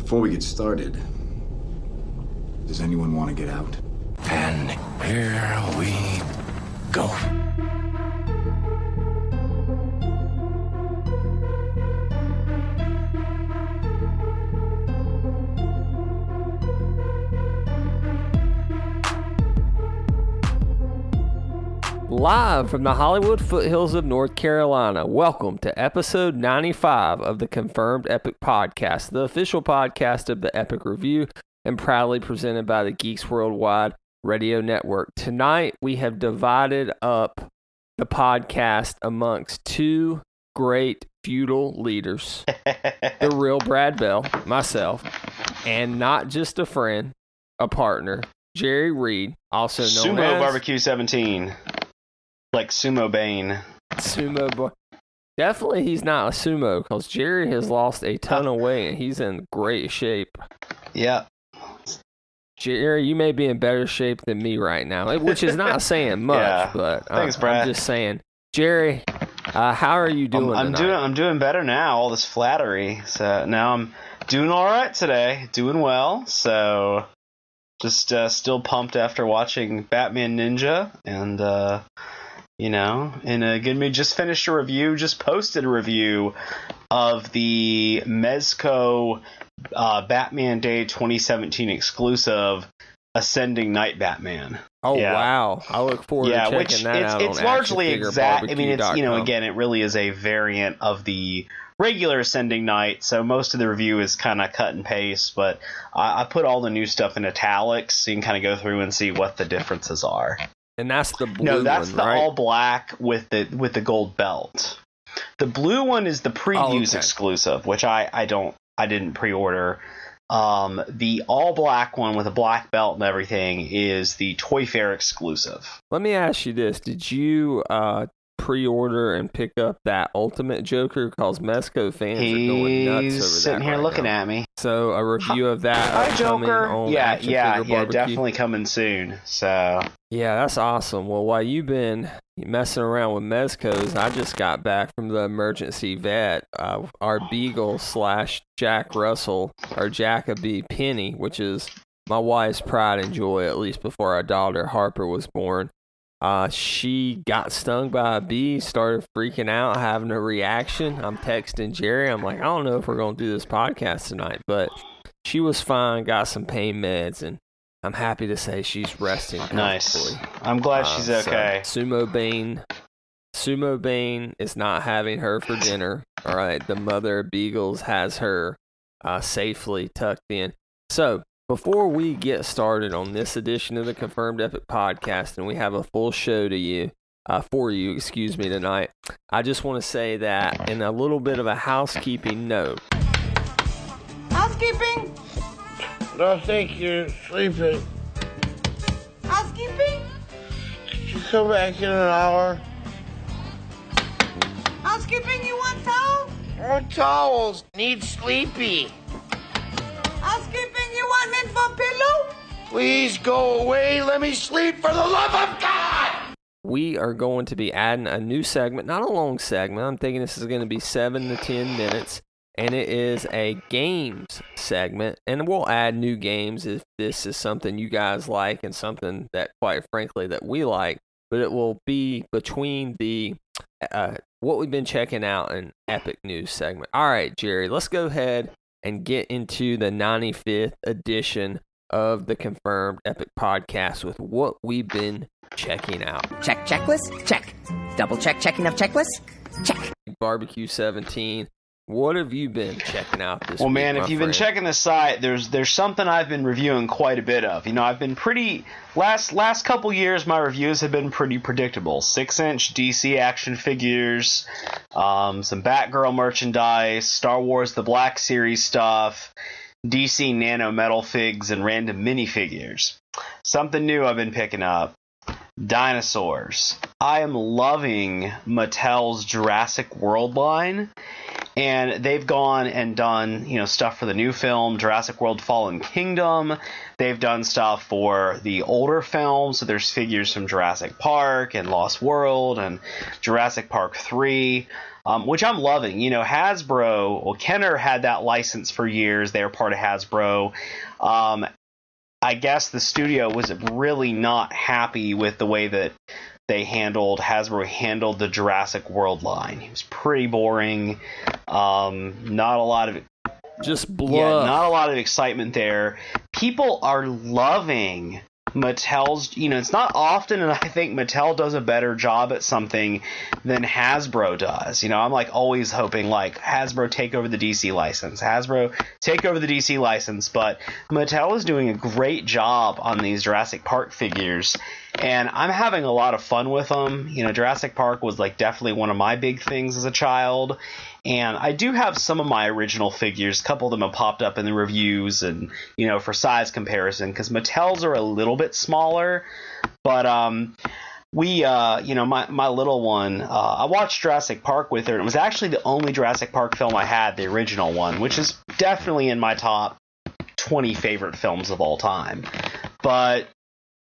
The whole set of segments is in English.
Before we get started, does anyone want to get out? And here we go. Live from the Hollywood foothills of North Carolina, welcome to episode 95 of the Confirmed Epic Podcast, the official podcast of the Epic Review, and proudly presented by the Geeks Worldwide Radio Network. Tonight, we have divided up the podcast amongst two great feudal leaders, the real Brad Bell, myself, and not just a friend, a partner, Jerry Reed, also known Sumo as Barbecue 17. Like Sumo Bane. Sumo boy. Definitely he's not a sumo because Jerry has lost a ton of weight and he's in great shape. Yeah. Jerry, you may be in better shape than me right now, which is not saying much, Yeah. but Thanks, Brad. I'm just saying. Jerry, how are you doing tonight? I'm doing better now, all this flattery. So now I'm doing all right today, doing well. So just still pumped after watching Batman Ninja and you know, in a good mood. Just finished a review, just posted a review of the Mezco Batman Day 2017 exclusive Ascending Night Batman. Oh, yeah. Wow. I look forward to checking that out. It's largely exact. I mean, it's, you know, again, it really is a variant of the regular Ascending Night, so most of the review is kind of cut and paste, but I put all the new stuff in italics so you can kind of go through and see what the differences are. And that's the blue No, that's one, the right? all black with the gold belt. The blue one is the previews exclusive, which I didn't pre-order. The all black one with a black belt and everything is the Toy Fair exclusive. Let me ask you this. Did you pre-order and pick up that Ultimate Joker? Because Mezco fans are going nuts over that. He's sitting here right looking now. at me. So a review of that. Hi, Joker. On Yeah, Action Figure Barbecue. definitely coming soon. So Yeah, that's awesome. Well, while you've been messing around with Mezcos, I just got back from the emergency vet. Our Beagle / Jack Russell, or Jacoby Penny, which is my wife's pride and joy, at least before our daughter Harper was born. She got stung by a bee, started freaking out, having a reaction. I'm texting Jerry. I'm like, I don't know if we're going to do this podcast tonight, but she was fine, got some pain meds, and I'm happy to say she's resting comfortably. nice. I'm glad she's okay. So Sumo Bane is not having her for dinner. All right, the mother of Beagles has her safely tucked in. So before we get started on this edition of the Confirmed Epic Podcast, and we have a full show for you tonight, I just want to say that in a little bit of a housekeeping note. Housekeeping? I think you're sleeping. Housekeeping? Could you come back in an hour? Housekeeping, you want towels? I want towels. Need sleepy. Housekeeping, you want mint for pillow? Please go away. Let me sleep for the love of God. We are going to be adding a new segment, not a long segment. I'm thinking this is going to be 7 to 10 minutes, and it is a games segment. And we'll add new games if this is something you guys like and something that, quite frankly, that we like. But it will be between the what we've been checking out and Epic News segment. All right, Jerry, let's go ahead and get into the 95th edition of the Confirmed Epic Podcast with what we've been checking out. Check checklist? Check. Double check checking of checklist? Check. Barbecue 17. What have you been checking out this week? Well, man, if you've been friend? checking the site, there's something I've been reviewing quite a bit of. You know, I've been pretty last couple years. My reviews have been pretty predictable. 6-inch DC action figures, some Batgirl merchandise, Star Wars: The Black Series stuff, DC Nano Metal figs, and random minifigures. Something new I've been picking up. Dinosaurs. I am loving Mattel's Jurassic World line. And they've gone and done, you know, stuff for the new film, Jurassic World Fallen Kingdom. They've done stuff for the older films. So there's figures from Jurassic Park and Lost World and Jurassic Park 3. which I'm loving. You know, Hasbro, well, Kenner had that license for years. They were part of Hasbro. I guess the studio was really not happy with the way that Hasbro handled the Jurassic World line. It was pretty boring. Not a lot of just bluff. Yeah, not a lot of excitement there. People are loving Mattel's, you know, it's not often, and I think Mattel does a better job at something than Hasbro does. You know, I'm like always hoping like Hasbro take over the DC license, but Mattel is doing a great job on these Jurassic Park figures, and I'm having a lot of fun with them. You know, Jurassic Park was like definitely one of my big things as a child. And I do have some of my original figures. A couple of them have popped up in the reviews and, you know, for size comparison, because Mattel's are a little bit smaller. But you know, my little one, I watched Jurassic Park with her, and it was actually the only Jurassic Park film I had, the original one, which is definitely in my top 20 favorite films of all time. But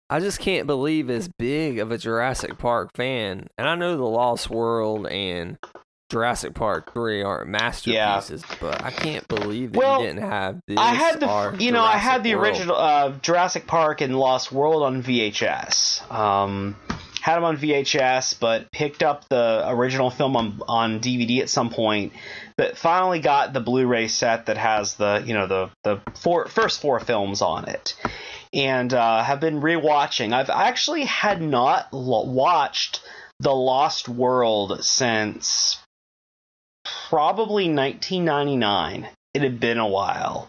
I just can't believe as big of a Jurassic Park fan. And I know The Lost World and Jurassic Park 3 aren't masterpieces, but I can't believe that you didn't have this. I had the original Jurassic Park and Lost World on VHS. Had them on VHS, but picked up the original film on DVD at some point. But finally got the Blu-ray set that has the first four films on it, and have been rewatching. I've actually had not watched The Lost World since probably 1999. It had been a while.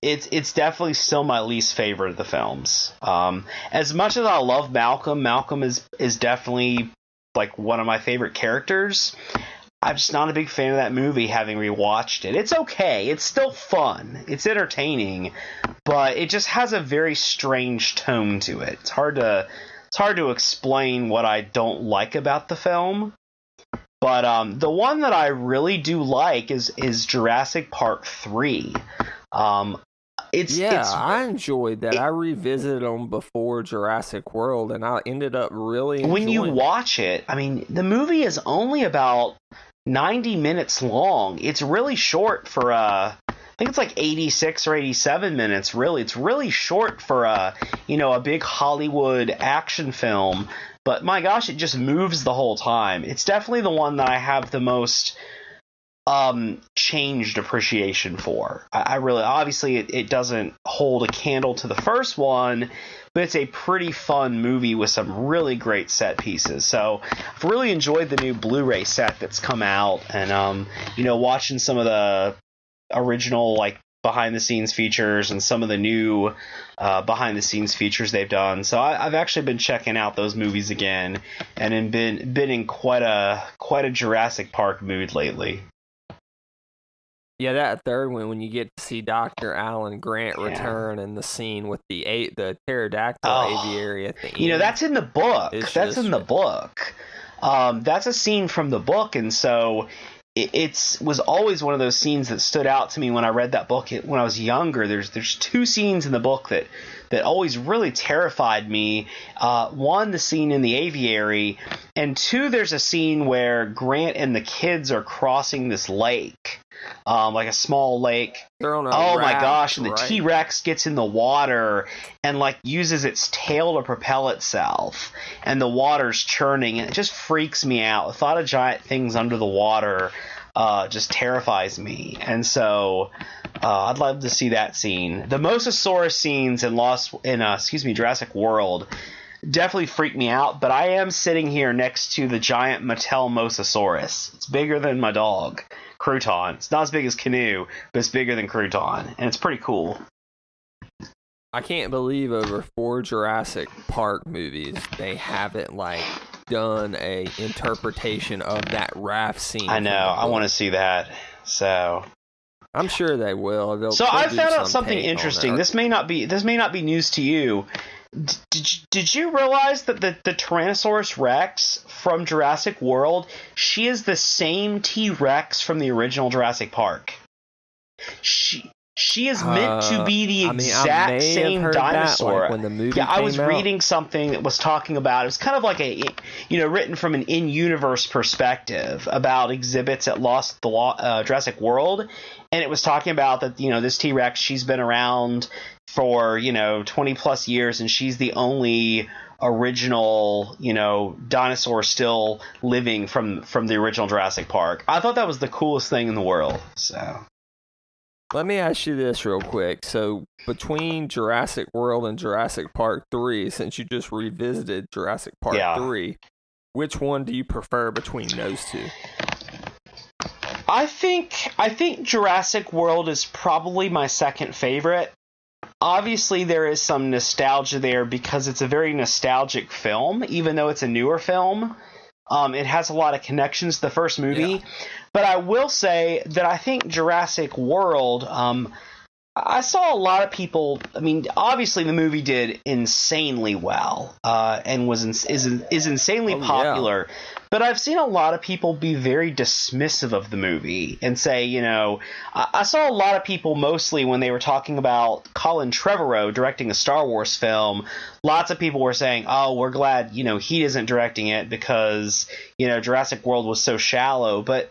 It's definitely still my least favorite of the films. As much as I love Malcolm is definitely like one of my favorite characters. I'm just not a big fan of that movie, having rewatched it. It's okay. It's still fun. It's entertaining, but it just has a very strange tone to it. It's hard to explain what I don't like about the film. But the one that I really do like is Jurassic Park 3. I enjoyed that. I revisited them before Jurassic World, and I ended up really enjoying when you watch it. I mean, the movie is only about 90 minutes long. It's really short for I think it's like 86 or 87 minutes. Really, it's really short for a big Hollywood action film. But my gosh, it just moves the whole time. It's definitely the one that I have the most changed appreciation for. I really, obviously, it doesn't hold a candle to the first one, but it's a pretty fun movie with some really great set pieces. So I've really enjoyed the new Blu-ray set that's come out, and watching some of the original like behind the scenes features and some of the new behind the scenes features they've done. So I've actually been checking out those movies again, and been in quite a Jurassic Park mood lately. Yeah, that third one, when you get to see Dr. Alan Grant return, and the scene with the pterodactyl aviary at the end. That's in the book. That's in the book. That's a scene from the book, and so it was always one of those scenes that stood out to me when I read that book when I was younger. There's two scenes in the book that always really terrified me. One, the scene in the aviary, and two, there's a scene where Grant and the kids are crossing this lake. Like a small lake. They're on a raft, my gosh, and the right? T-Rex gets in the water and like uses its tail to propel itself, and the water's churning, and it just freaks me out. The thought of giant things under the water just terrifies me. And so I'd love to see that scene. The Mosasaurus scenes in Jurassic World definitely freak me out, but I am sitting here next to the giant Mattel Mosasaurus. It's bigger than my dog, Crouton. It's not as big as Canoe, but it's bigger than Crouton, and it's pretty cool. I can't believe over 4 Jurassic Park movies they haven't done a interpretation of that raft scene. I know. I want to see that. So I'm sure they will. I found out something interesting. This may not be news to you. Did you realize that the Tyrannosaurus Rex from Jurassic World, she is the same T-Rex from the original Jurassic Park? She is meant to be the I exact may same have heard dinosaur. that, like, when the movie I was came out. reading something that was talking about, it was kind of like written from an in-universe perspective about exhibits at Jurassic World, and it was talking about that, this T-Rex, she's been around for, 20 plus years, and she's the only original, dinosaur still living from the original Jurassic Park. I thought that was the coolest thing in the world, so... Let me ask you this real quick. So, between Jurassic World and Jurassic Park 3, since you just revisited Jurassic Park 3, which one do you prefer between those two? I think Jurassic World is probably my second favorite. Obviously, there is some nostalgia there because it's a very nostalgic film, even though it's a newer film. It has a lot of connections to the first movie. Yeah. But I will say that I think Jurassic World, I saw a lot of people, obviously the movie did insanely well, and is insanely popular. Yeah. But I've seen a lot of people be very dismissive of the movie and say, I saw a lot of people mostly when they were talking about Colin Trevorrow directing a Star Wars film. Lots of people were saying, oh, we're glad, he isn't directing it because, Jurassic World was so shallow. But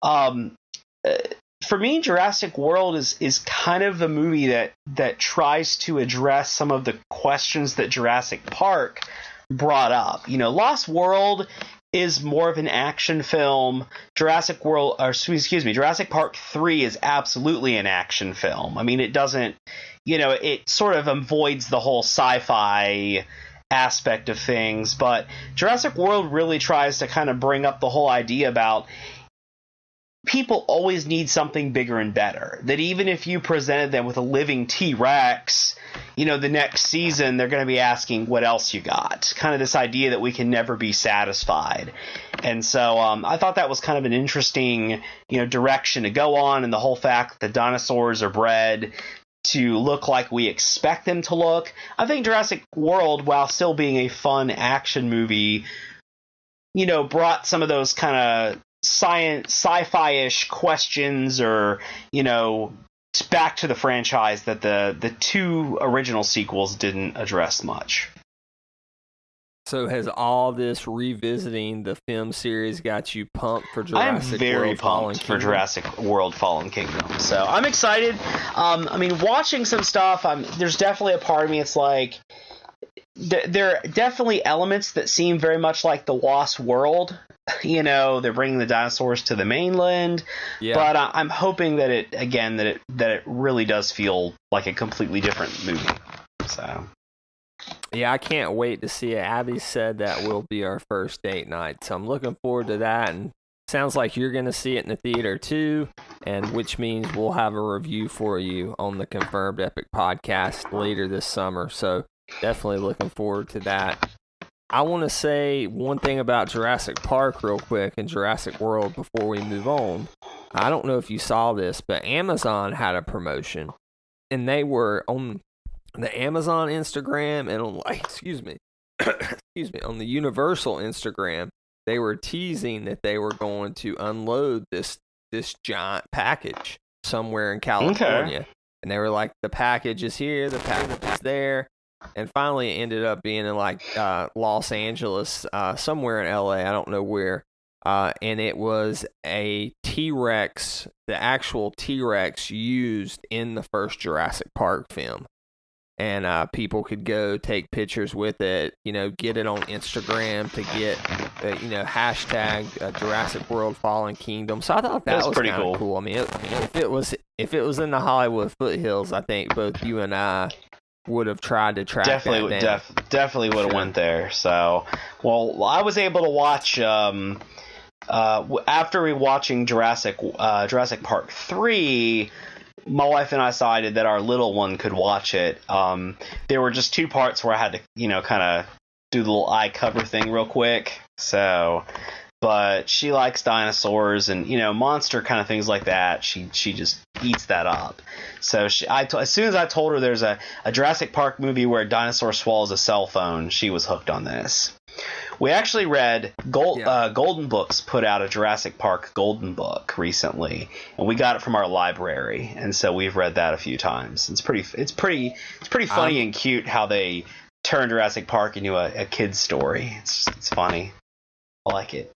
for me, Jurassic World is kind of the movie that tries to address some of the questions that Jurassic Park brought up. Lost World is more of an action film. Jurassic Park 3 is absolutely an action film. It doesn't, it sort of avoids the whole sci-fi aspect of things, but Jurassic World really tries to kind of bring up the whole idea about people always need something bigger and better. That even if you presented them with a living T-Rex, the next season they're going to be asking what else you got. Kind of this idea that we can never be satisfied. And so I thought that was kind of an interesting, direction to go on, and the whole fact that dinosaurs are bred to look like we expect them to look. I think Jurassic World, while still being a fun action movie, brought some of those kind of sci-fi-ish questions or, back to the franchise that the two original sequels didn't address much. So has all this revisiting the film series got you pumped for Jurassic World? I'm very pumped for Jurassic World Fallen Kingdom. So I'm excited. Watching some stuff, there's definitely a part of me, it's like, there are definitely elements that seem very much like the Lost World. They're bringing the dinosaurs to the mainland. Yeah. But I'm hoping that it really does feel like a completely different movie. So. Yeah, I can't wait to see it. Abby said that will be our first date night, so I'm looking forward to that. And sounds like you're going to see it in the theater too, and which means we'll have a review for you on the Confirmed Epic podcast later this summer. So definitely looking forward to that. I want to say one thing about Jurassic Park real quick and Jurassic World before we move on. I don't know if you saw this, but Amazon had a promotion, and they were on the Amazon Instagram and on on the Universal Instagram. They were teasing that they were going to unload this giant package somewhere in California. Okay. And they were like, the package is here, the package is there. And finally it ended up being in Los Angeles, somewhere in LA, I don't know where. And it was a T-Rex, the actual T-Rex used in the first Jurassic Park film. And people could go take pictures with it, get it on Instagram to get, hashtag Jurassic World Fallen Kingdom. So I thought that was pretty cool. If it was in the Hollywood foothills, I think both you and I would have tried to track that down. Definitely would have went there. So, I was able to watch after rewatching Jurassic Park 3. My wife and I decided that our little one could watch it. There were just two parts where I had to, kind of do the little eye cover thing real quick. So, but she likes dinosaurs and, monster kind of things like that. She just eats that up. So as soon as I told her there's a Jurassic Park movie where a dinosaur swallows a cell phone, she was hooked on this. We actually read Golden Books put out a Jurassic Park Golden Book recently, and we got it from our library, and so we've read that a few times. It's pretty funny and cute how they turn Jurassic Park into a kid's story. It's funny. I like it.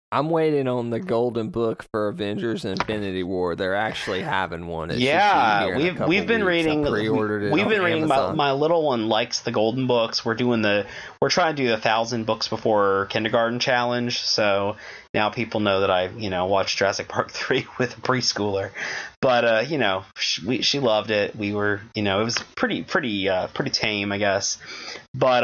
I'm waiting on the Golden Book for Avengers Infinity War. They're actually having one. We've been reading. We've been reading. My little one likes the Golden Books. We're trying to do 1,000 books before kindergarten challenge. So now people know that I watched Jurassic Park 3 with a preschooler. But she loved it. We were it was pretty tame, I guess. But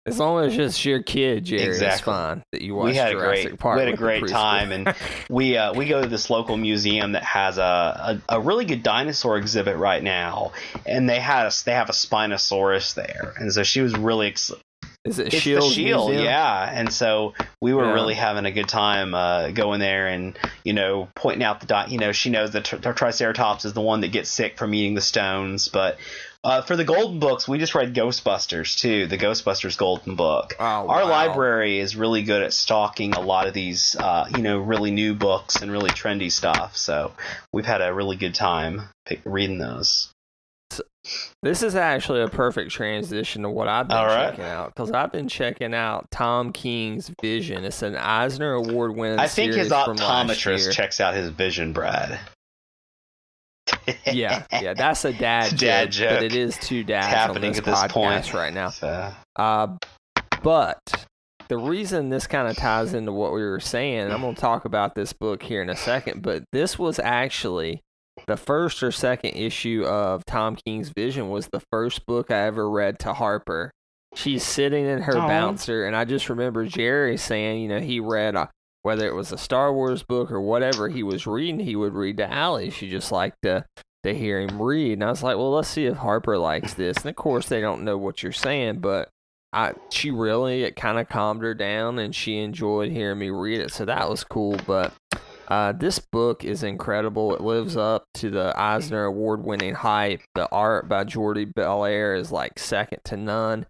as long as it's your kid, Jerry, exactly. It's fine that you watched Jurassic Park. We had a great time, and we go to this local museum that has a really good dinosaur exhibit right now, and they have a Spinosaurus there, and so she was really excited. Is it it's Shield? The Shield, Museum? yeah. And so we were really having a good time going there and, pointing out she knows that the Triceratops is the one that gets sick from eating the stones. But for the Golden Books, we just read Ghostbusters, too, the Ghostbusters Golden Book. Oh, wow. Our library is really good at stocking a lot of these, really new books and really trendy stuff. So we've had a really good time reading those. This is actually a perfect transition to what I've been checking out, because I've been checking out Tom King's Vision. It's an Eisner Award-winning series. I think his optometrist from checks out his vision, Brad. yeah, that's a dad joke, but it is two dads happening on this at this podcast point right now. So. But the reason this kind of ties into what we were saying, and I'm going to talk about this book here in a second, but this was actually the first or second issue of Tom King's Vision was the first book I ever read to Harper. She's sitting in her bouncer, and I just remember Jerry saying, he read, whether it was a Star Wars book or whatever he was reading, he would read to Allie. She just liked to hear him read. And I was like, well, let's see if Harper likes this. And of course, they don't know what you're saying, but it kind of calmed her down, and she enjoyed hearing me read it. So that was cool, but this book is incredible. It lives up to the Eisner Award-winning hype. The art by Jordi Belair is like second to none.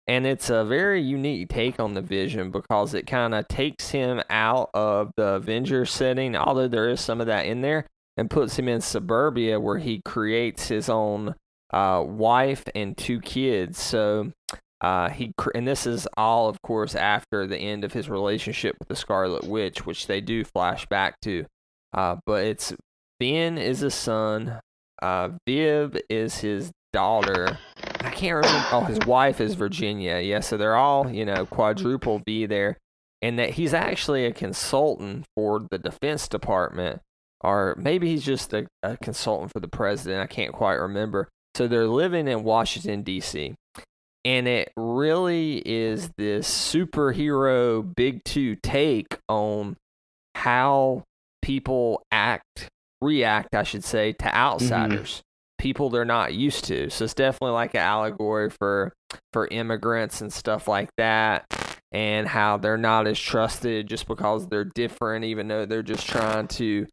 And it's a very unique take on the Vision because it kind of takes him out of the Avengers setting, although there is some of that in there, and puts him in suburbia where he creates his own wife and 2 kids. So and this is all, of course, after the end of his relationship with the Scarlet Witch, which they do flash back to. But it's Ben is his son, Viv is his daughter. I can't remember. Oh, his wife is Virginia. Yeah, so they're all, quadruple V there. And that he's actually a consultant for the Defense Department, or maybe he's just a consultant for the president. I can't quite remember. So they're living in Washington, D.C., and it really is this superhero Big Two take on how people react, I should say, to outsiders, people they're not used to. So it's definitely like an allegory for immigrants and stuff like that, and how they're not as trusted just because they're different, even though they're just trying to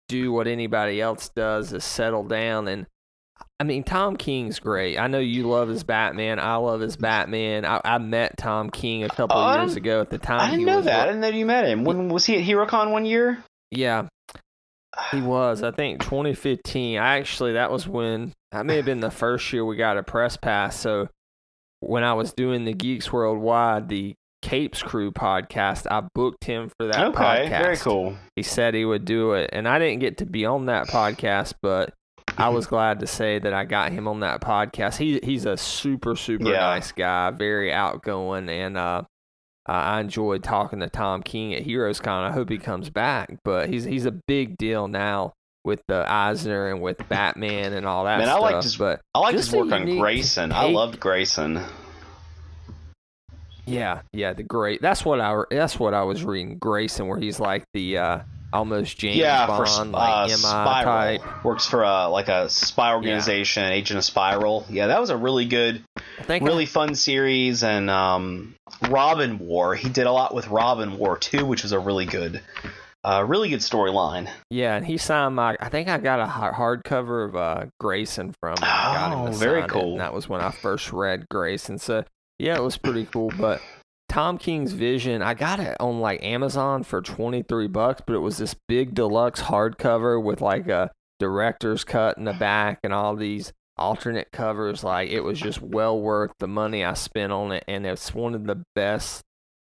do what anybody else does, is settle down. And I mean, Tom King's great. I know you love his Batman. I love his Batman. I met Tom King a couple of years ago. At the time, I didn't know that. I didn't know you met him. When was he at HeroCon one year? Yeah, he was. I think 2015. That was when, that may have been the first year we got a press pass. So when I was doing the Geeks Worldwide, the Capes Crew podcast, I booked him for that podcast. Okay, very cool. He said he would do it, and I didn't get to be on that podcast, but I was glad to say that I got him on that podcast. He's a super nice guy, very outgoing, and I enjoyed talking to Tom King at HeroesCon. I hope he comes back, but he's a big deal now with the Eisner and with Batman and all that stuff. I liked his work on Grayson. I loved Grayson. Yeah, that's what I was reading, Grayson, where he's like the almost James Bond, like MI Spiral type. Works for a spy organization, Agent of Spiral. Yeah, that was a really good, really fun series. And Robin War, he did a lot with Robin War too, which was a really good storyline. Yeah, and he signed I think I got a hardcover of Grayson from him. I got him to very sign cool. It, and that was when I first read Grayson. So yeah, it was pretty cool. But Tom King's Vision, I got it on like Amazon for $23, but it was this big deluxe hardcover with like a director's cut in the back and all these alternate covers. Like, it was just well worth the money I spent on it, and it's one of the best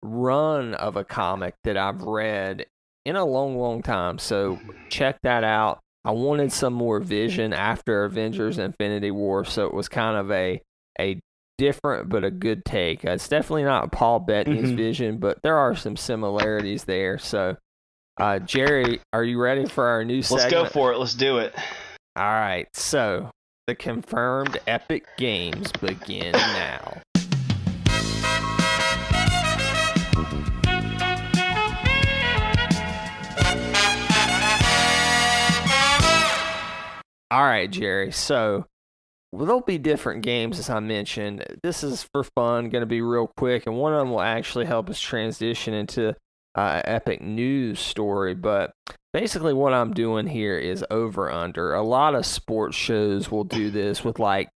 run of a comic that I've read in a long time. So check that out. I wanted some more Vision after Avengers Infinity War, so it was kind of a different but a good take. It's definitely not Paul Bettany's Vision, but there are some similarities there. So Jerry, are you ready for our new segment? Let's go for it. Let's do it. All right, so the confirmed epic games begin now. All right, Jerry, so there'll be different games, as I mentioned. This is for fun, going to be real quick, and one of them will actually help us transition into an epic news story. But basically what I'm doing here is over-under. A lot of sports shows will do this with, like,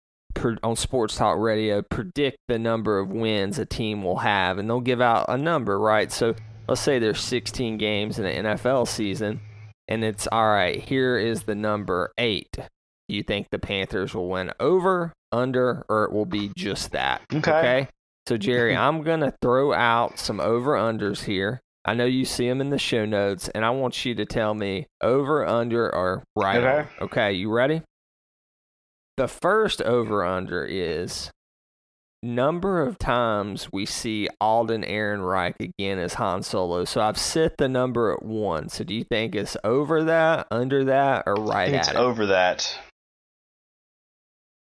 on Sports Talk Radio, predict the number of wins a team will have, and they'll give out a number, right? So let's say there's 16 games in an NFL season, and it's, all right, here is the number 8. Do you think the Panthers will win over, under, or it will be just that? Okay? So, Jerry, I'm going to throw out some over-unders here. I know you see them in the show notes, and I want you to tell me over, under, or right on. Okay, you ready? The first over-under is number of times we see Alden Ehrenreich again as Han Solo. So I've set the number at 1. So do you think it's over that, under that, or right at it? It's over that.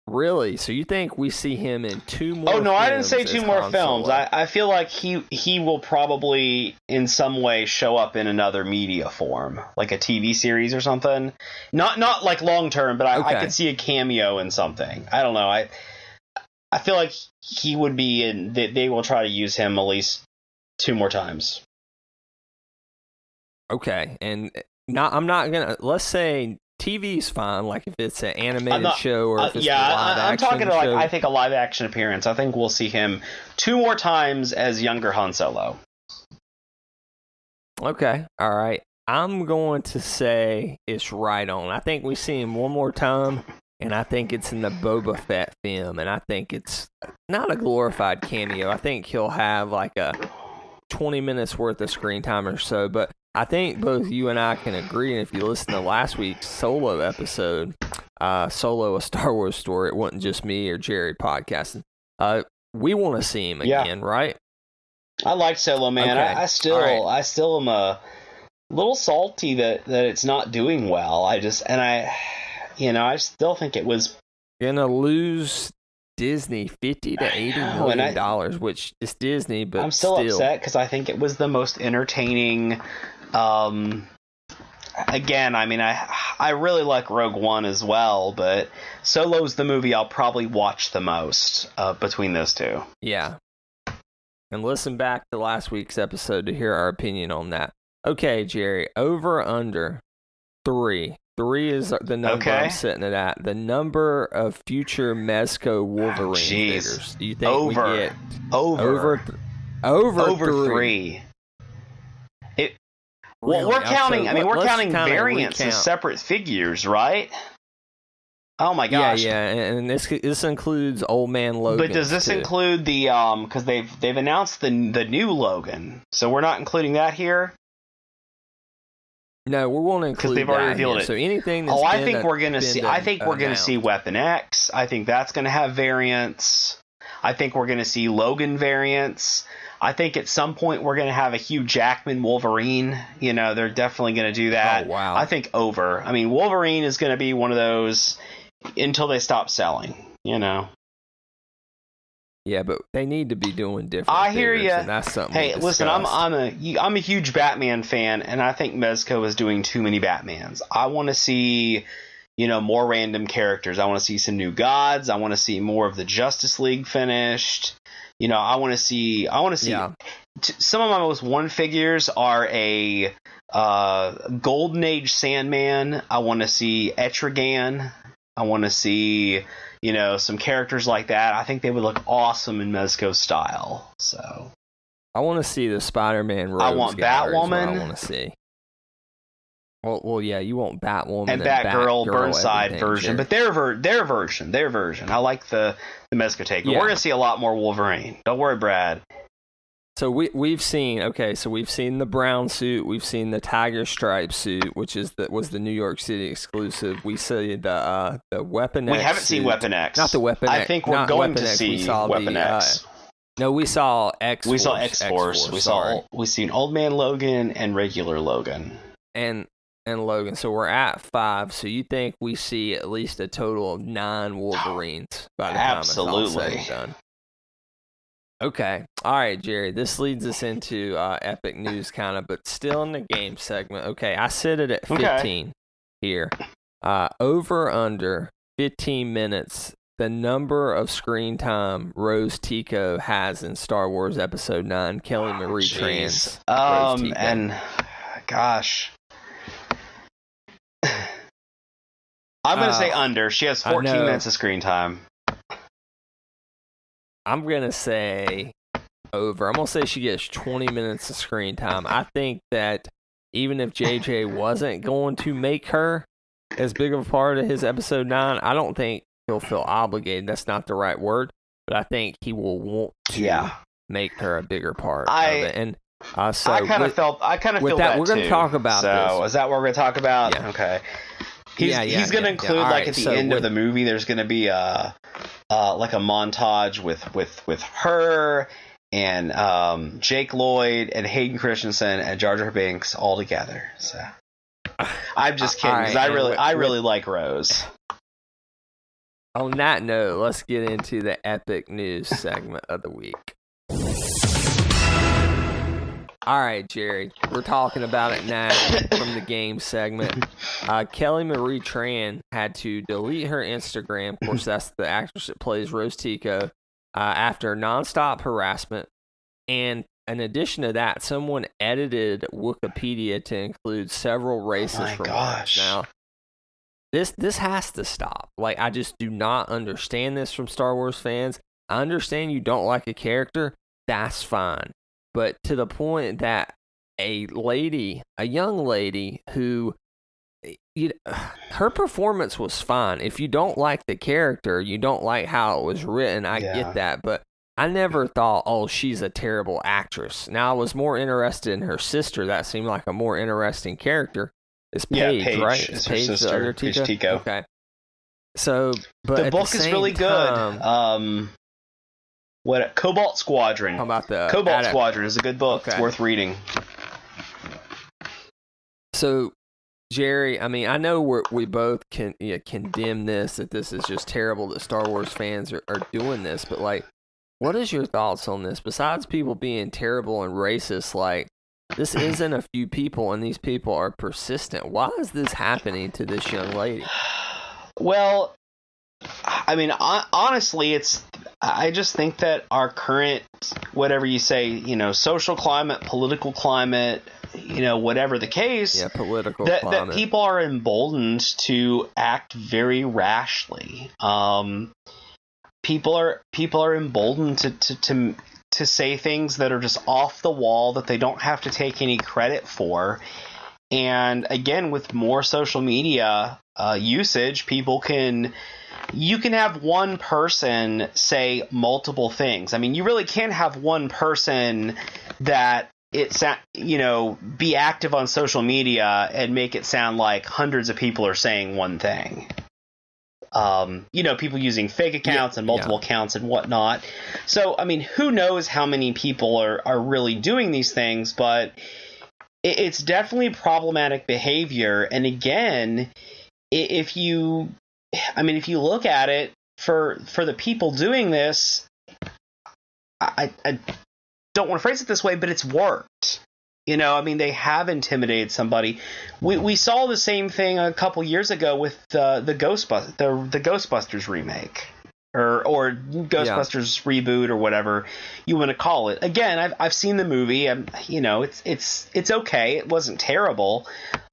Really? So you think we see him in 2 more films? Oh, no, I didn't say 2 more Han films. Solo? I feel like he will probably, in some way, show up in another media form, like a TV series or something. Not like long-term, but I could see a cameo in something. I don't know. I feel like he would be in... They will try to use him at least 2 more times. Okay, and I'm not going to... Let's say... TV's fine, like if it's an animated show or if it's a live action. I'm talking show. like I think a live action appearance. I think we'll see him 2 more times as younger Han Solo. Okay, all right. I'm going to say it's right on. I think we see him 1 more time, and I think it's in the Boba Fett film, and I think it's not a glorified cameo. I think he'll have like a 20 minutes worth of screen time or so, but I think both you and I can agree, and if you listen to last week's Solo episode, Solo, a Star Wars story, it wasn't just me or Jerry podcasting. We want to see him again, right? I like Solo, man. Okay. I still am a little salty that it's not doing well. I still think it was gonna lose Disney $50 to $80 million, which is Disney, but I'm still upset because I think it was the most entertaining. Again, I mean, I really like Rogue One as well, but Solo's the movie I'll probably watch the most between those 2. Yeah. And listen back to last week's episode to hear our opinion on that. Okay, Jerry, over under 3. 3 is the number I'm setting it at. The number of future Mezco Wolverine figures. Do you think we get over 3? Well, we're counting. We're counting variants as separate figures, right? Oh my gosh! Yeah, and this includes Old Man Logan. But does this include the because they've announced the new Logan, so we're not including that here. No, we won't include because they've already revealed it. So anything. I think we're gonna see. I think we're gonna see Weapon X. I think that's gonna have variants. I think we're gonna see Logan variants. I think at some point we're going to have a Hugh Jackman Wolverine. They're definitely going to do that. Oh, wow. I think over. I mean, Wolverine is going to be one of those until they stop selling, Yeah, but they need to be doing different. I hear you. That's something. Hey, listen, I'm a huge Batman fan, and I think Mezco is doing too many Batmans. I want to see, more random characters. I want to see some new gods. I want to see more of the Justice League finished. I want to see. Yeah. Some of my most won figures are a Golden Age Sandman. I want to see Etrigan. I want to see, some characters like that. I think they would look awesome in Mezco style. So I want to see the Spider-Man rogues I want gallery is what Batwoman. I want to see. Well, yeah, you want Batwoman and Batgirl Burnside everything, version, Jerry. but their version. I like the Mezco take. But Yeah. we're gonna see a lot more Wolverine. Don't worry, Brad. So we've seen the brown suit, we've seen the tiger stripe suit, which was the New York City exclusive. We see the Weapon X. We haven't seen Weapon X. Not the Weapon X. I think we're not going Weapon to X. see We saw Weapon X. No, we saw X. We saw X-Force. Sorry. We've seen Old Man Logan and regular Logan. and Logan. So we're at 5. So you think we see at least a total of 9 Wolverines by the time it's all said and done? Okay. All right, Jerry. This leads us into epic news, kind of, but still in the game segment. Okay, I set it at 15 here. Over under 15 minutes. The number of screen time Rose Tico has in Star Wars Episode 9, Kelly Marie Tran's Rose Tico. And gosh, I'm gonna say under. She has 14 minutes of screen time. I'm going to say over. I'm going to say she gets 20 minutes of screen time. I think that even if JJ wasn't going to make her as big of a part of his Episode 9, I don't think he'll feel obligated. That's not the right word. But I think he will want to make her a bigger part of it. And so I kind of feel that we're going to talk about this. So is that what we're going to talk about? Yeah. Okay. He's going to include Right, at the end of the movie. There's going to be like a montage with her and Jake Lloyd and Hayden Christensen and Jar Jar Binks all together. So I'm just kidding because I really like Rose. On that note, let's get into the epic news segment of the week. All right, Jerry, we're talking about it now from the game segment. Kelly Marie Tran had to delete her Instagram. Of course, that's the actress that plays Rose Tico, after nonstop harassment. And in addition to that, someone edited Wikipedia to include several racist remarks. Now, this has to stop. Like, I just do not understand this from Star Wars fans. I understand you don't like a character. That's fine. But to the point that a young lady who, her performance was fine. If you don't like the character, you don't like how it was written, I get that. But I never thought, oh, she's a terrible actress. Now, I was more interested in her sister. That seemed like a more interesting character. It's Paige, right? It's Paige, her sister, Tico. Okay. So, but the book is really good. Cobalt Squadron. How about the Cobalt Squadron is a good book. It's worth reading. So, Jerry, I mean, I know we both can condemn this, that this is just terrible that Star Wars fans are doing this, but like, what is your thoughts on this? Besides people being terrible and racist, like, this isn't a few people, and these people are persistent. Why is this happening to this young lady? Well, I mean, honestly, I just think that our current, whatever you say, social climate, political climate, whatever the case, political climate, that people are emboldened to act very rashly. People are emboldened to say things that are just off the wall that they don't have to take any credit for. And again, with more social media usage, you can have one person say multiple things. I mean, you really can't have one person that be active on social media and make it sound like hundreds of people are saying one thing. People using fake accounts and multiple accounts and whatnot. So, I mean, who knows how many people are really doing these things, but it's definitely problematic behavior. And again, if you look at it for the people doing this, I don't want to phrase it this way, but it's worked. They have intimidated somebody. We saw the same thing a couple years ago with the Ghostbusters remake or Ghostbusters reboot or whatever you want to call it. Again, I've seen the movie. It's okay. It wasn't terrible.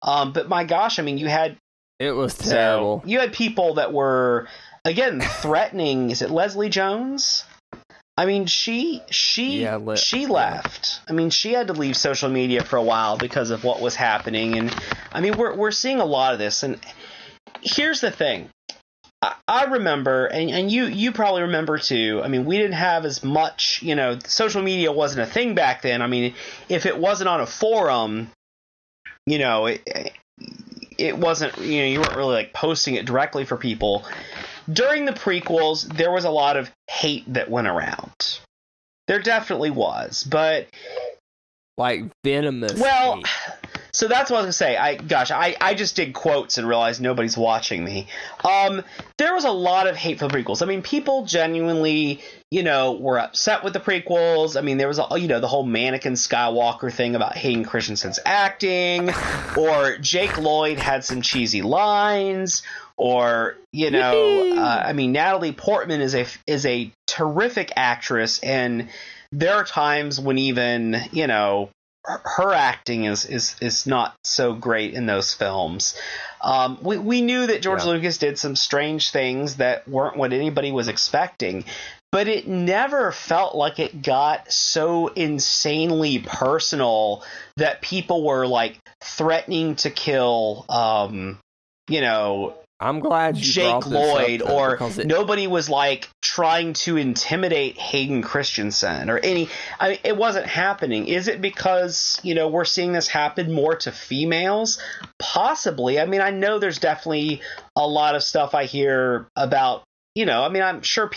But my gosh, I mean, it was terrible. So you had people that were, again, threatening. Is it Leslie Jones? I mean, she left. I mean, she had to leave social media for a while because of what was happening, and I mean, we're seeing a lot of this. And here's the thing: I remember, and you probably remember too. I mean, we didn't have as much, social media wasn't a thing back then. I mean, if it wasn't on a forum, it wasn't, you weren't really like posting it directly for people. During the prequels, there was a lot of hate that went around. There definitely was, but like venomous. Well, hate. So that's what I was gonna say. I just did quotes and realized nobody's watching me. There was a lot of hate for the prequels. I mean, people genuinely, were upset with the prequels. I mean, there was the whole Mannequin Skywalker thing about Hayden Christensen's acting, or Jake Lloyd had some cheesy lines, or I mean, Natalie Portman is a terrific actress, and there are times when even her acting is not so great in those films. We knew that George Lucas did some strange things that weren't what anybody was expecting, but it never felt like it got so insanely personal that people were like threatening to kill I'm glad you Jake brought this Lloyd, up, though, or because nobody was like trying to intimidate Hayden Christensen or any. I mean, it wasn't happening. Is it because we're seeing this happen more to females? Possibly. I mean, I know there's definitely a lot of stuff I hear about. I mean, I'm sure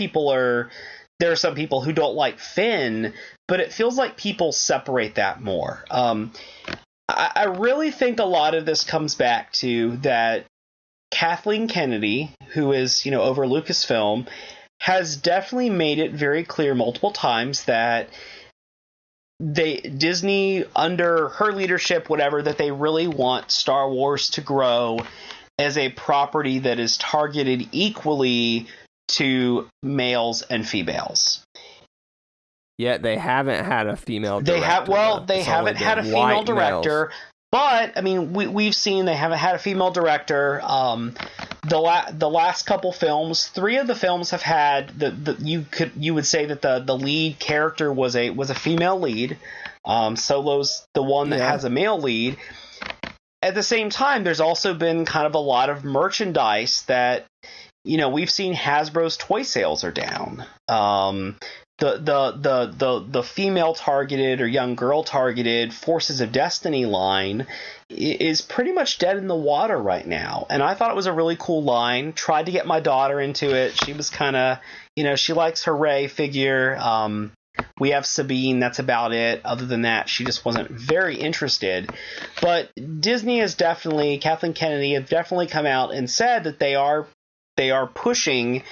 there are some people who don't like Finn, but it feels like people separate that more. I really think a lot of this comes back to that. Kathleen Kennedy, who is, over Lucasfilm, has definitely made it very clear multiple times that Disney, under her leadership, whatever, that they really want Star Wars to grow as a property that is targeted equally to males and females. Yet they haven't had a female director. They haven't had a female director. Males. But I mean, we've seen they haven't had a female director. The last couple films, 3 of the films have had you would say that the lead character was a female lead. Solo's the one that has a male lead. At the same time, there's also been kind of a lot of merchandise that we've seen. Hasbro's toy sales are down. The female targeted or young girl targeted Forces of Destiny line is pretty much dead in the water right now. And I thought it was a really cool line. Tried to get my daughter into it. She was kind of, she likes her Rey figure. We have Sabine. That's about it. Other than that, she just wasn't very interested. But Disney has definitely, Kathleen Kennedy have definitely come out and said that they are pushing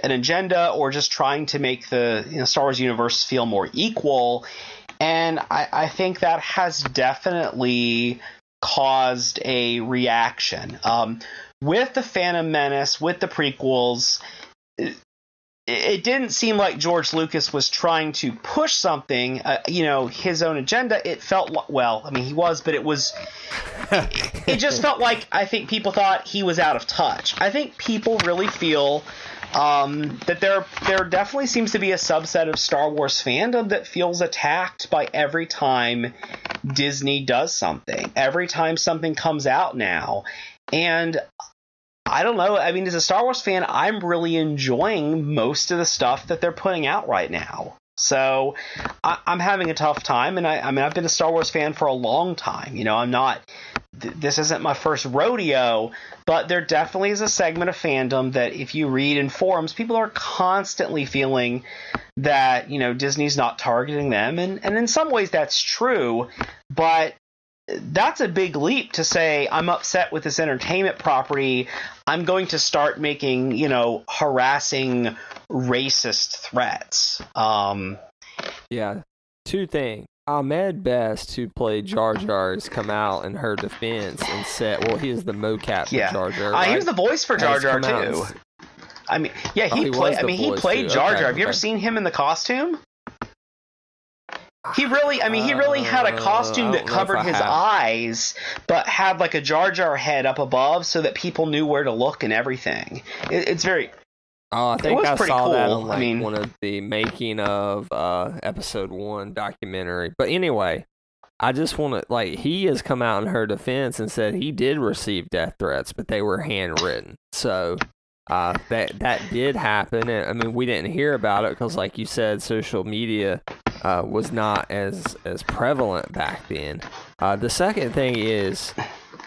an agenda, or just trying to make the Star Wars universe feel more equal. And I think that has definitely caused a reaction. With the Phantom Menace, with the prequels, it didn't seem like George Lucas was trying to push something, his own agenda. It felt he was, but it just felt like, I think people thought he was out of touch. I think people really feel that there definitely seems to be a subset of Star Wars fandom that feels attacked by every time Disney does something, every time something comes out now. And I don't know. I mean, as a Star Wars fan, I'm really enjoying most of the stuff that they're putting out right now. So I'm having a tough time, and I've been a Star Wars fan for a long time. I'm not. This isn't my first rodeo, but there definitely is a segment of fandom that, if you read in forums, people are constantly feeling that Disney's not targeting them, and in some ways that's true, but that's a big leap to say, I'm upset with this entertainment property, I'm going to start making harassing racist threats. Yeah, 2 things. Ahmed Best, who played Jar Jar, has come out in her defense and said, well, he is the mocap for Jar Jar. Right? He was the voice for Jar Jar too. I mean, yeah, he played Jar Jar. Have you ever seen him in the costume? He really had a costume that covered his eyes, but had like a Jar Jar head up above so that people knew where to look and everything. It's very Oh, I It think was I pretty saw that cool. on I mean- one of the making of episode 1 documentary. But anyway, I just want to he has come out in her defense and said he did receive death threats, but they were handwritten. So that did happen, and I mean we didn't hear about it because, like you said, social media was not as prevalent back then. The second thing is,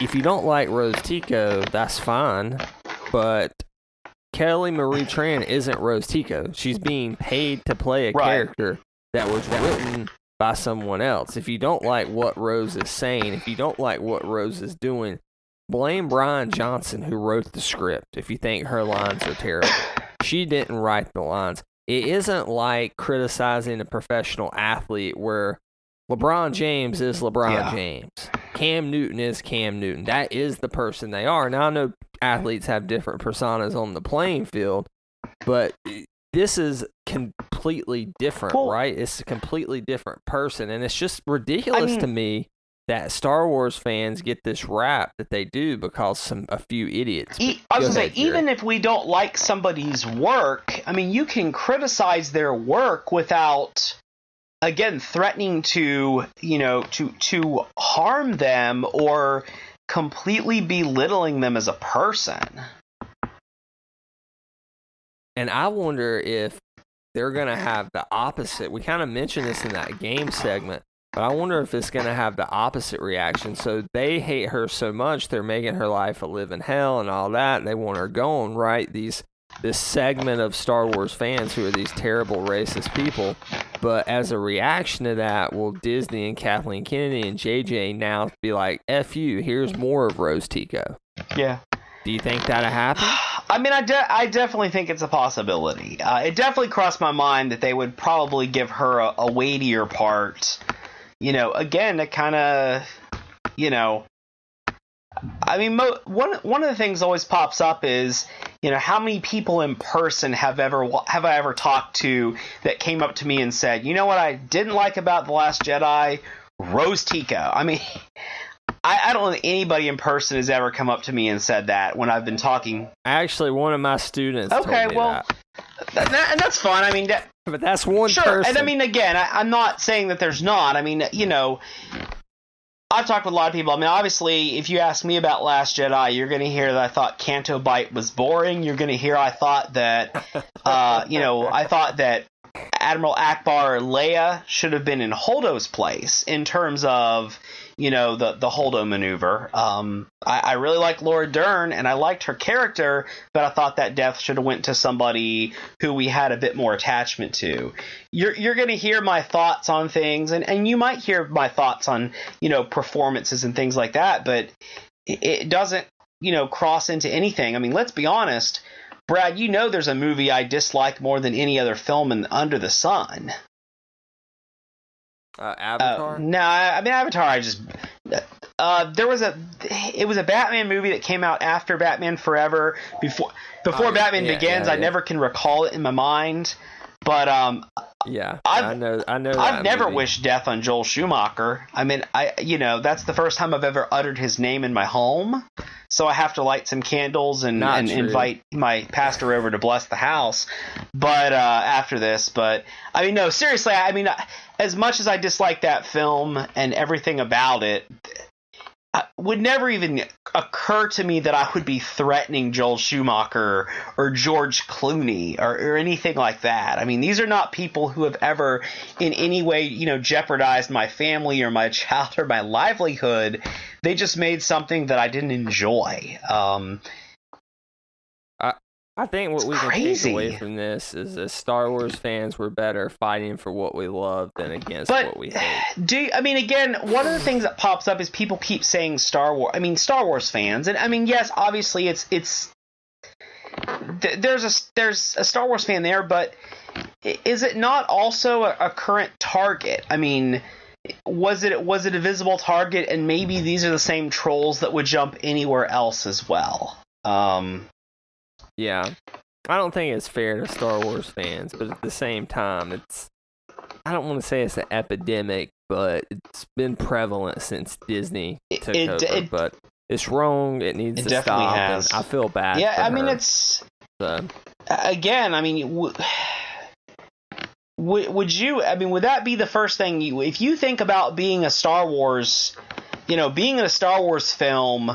if you don't like Rose Tico, that's fine, but Kelly Marie Tran isn't Rose Tico. She's being paid to play a character that was written by someone else. If you don't like what Rose is saying, if you don't like what Rose is doing, blame Brian Johnson, who wrote the script, if you think her lines are terrible. She didn't write the lines. It isn't like criticizing a professional athlete where LeBron James is LeBron James. Cam Newton is Cam Newton. That is the person they are. Now, I know athletes have different personas on the playing field, but this is completely different, right? It's a completely different person, and it's just ridiculous to me that Star Wars fans get this rap that they do because a few idiots. I was going to say, even if we don't like somebody's work, I mean, you can criticize their work without, again, threatening to, to harm them or completely belittling them as a person. And I wonder if they're going to have the opposite. We kind of mentioned this in that game segment, but I wonder if it's going to have the opposite reaction. So they hate her so much, they're making her life a living hell and all that, and they want her gone, right? This segment of Star Wars fans who are these terrible racist people. But as a reaction to that, will Disney and Kathleen Kennedy and JJ now be like, F you, here's more of Rose Tico? Yeah. Do you think that'll happen? I mean, I definitely think it's a possibility. It definitely crossed my mind that they would probably give her a weightier part. Again, to kind of, I mean, one of the things always pops up is, how many people in person have I ever talked to that came up to me and said, you know what I didn't like about The Last Jedi? Rose Tico. I mean, I don't think anybody in person has ever come up to me and said that when I've been talking. Actually, one of my students told me that. And that's fine. I mean, but that's one person. And I mean, again, I'm not saying that there's not. I mean, I've talked with a lot of people. I mean, obviously, if you ask me about Last Jedi, you're going to hear that I thought Canto Bight was boring. You're going to hear I thought that, I thought that Admiral Akbar or Leia should have been in Holdo's place in terms of, the Holdo maneuver. I really like Laura Dern, and I liked her character, but I thought that death should have went to somebody who we had a bit more attachment to. You're going to hear my thoughts on things, and you might hear my thoughts on, performances and things like that, but it doesn't, cross into anything. I mean, let's be honest, Brad, there's a movie I dislike more than any other film under the sun. Avatar? No, I mean, Avatar, it was a Batman movie that came out after Batman Forever, before Batman Begins. I never can recall it in my mind, but I know. I've never wished death on Joel Schumacher. I mean, that's the first time I've ever uttered his name in my home, so I have to light some candles and invite my pastor over to bless the house. But after this, I mean, no, seriously, I mean, as much as I dislike that film and everything about it, it would never even occur to me that I would be threatening Joel Schumacher or George Clooney or anything like that. I mean, these are not people who have ever in any way, jeopardized my family or my child or my livelihood. They just made something that I didn't enjoy. I think what we can take away from this is that Star Wars fans were better fighting for what we love than against what we hate. Again, one of the things that pops up is people keep saying Star Wars. I mean, Star Wars fans, and I mean, yes, obviously there's a Star Wars fan there, but is it not also a current target? I mean, was it a visible target, and maybe these are the same trolls that would jump anywhere else as well? Yeah, I don't think it's fair to Star Wars fans, but at the same time, I don't want to say it's an epidemic, but it's been prevalent since Disney took over. But it's wrong. It needs to stop. Has. And I feel bad. Yeah, for I mean, her. it's. again, I mean, would you? I mean, would that be the first thing if you think about being a Star Wars, being in a Star Wars film?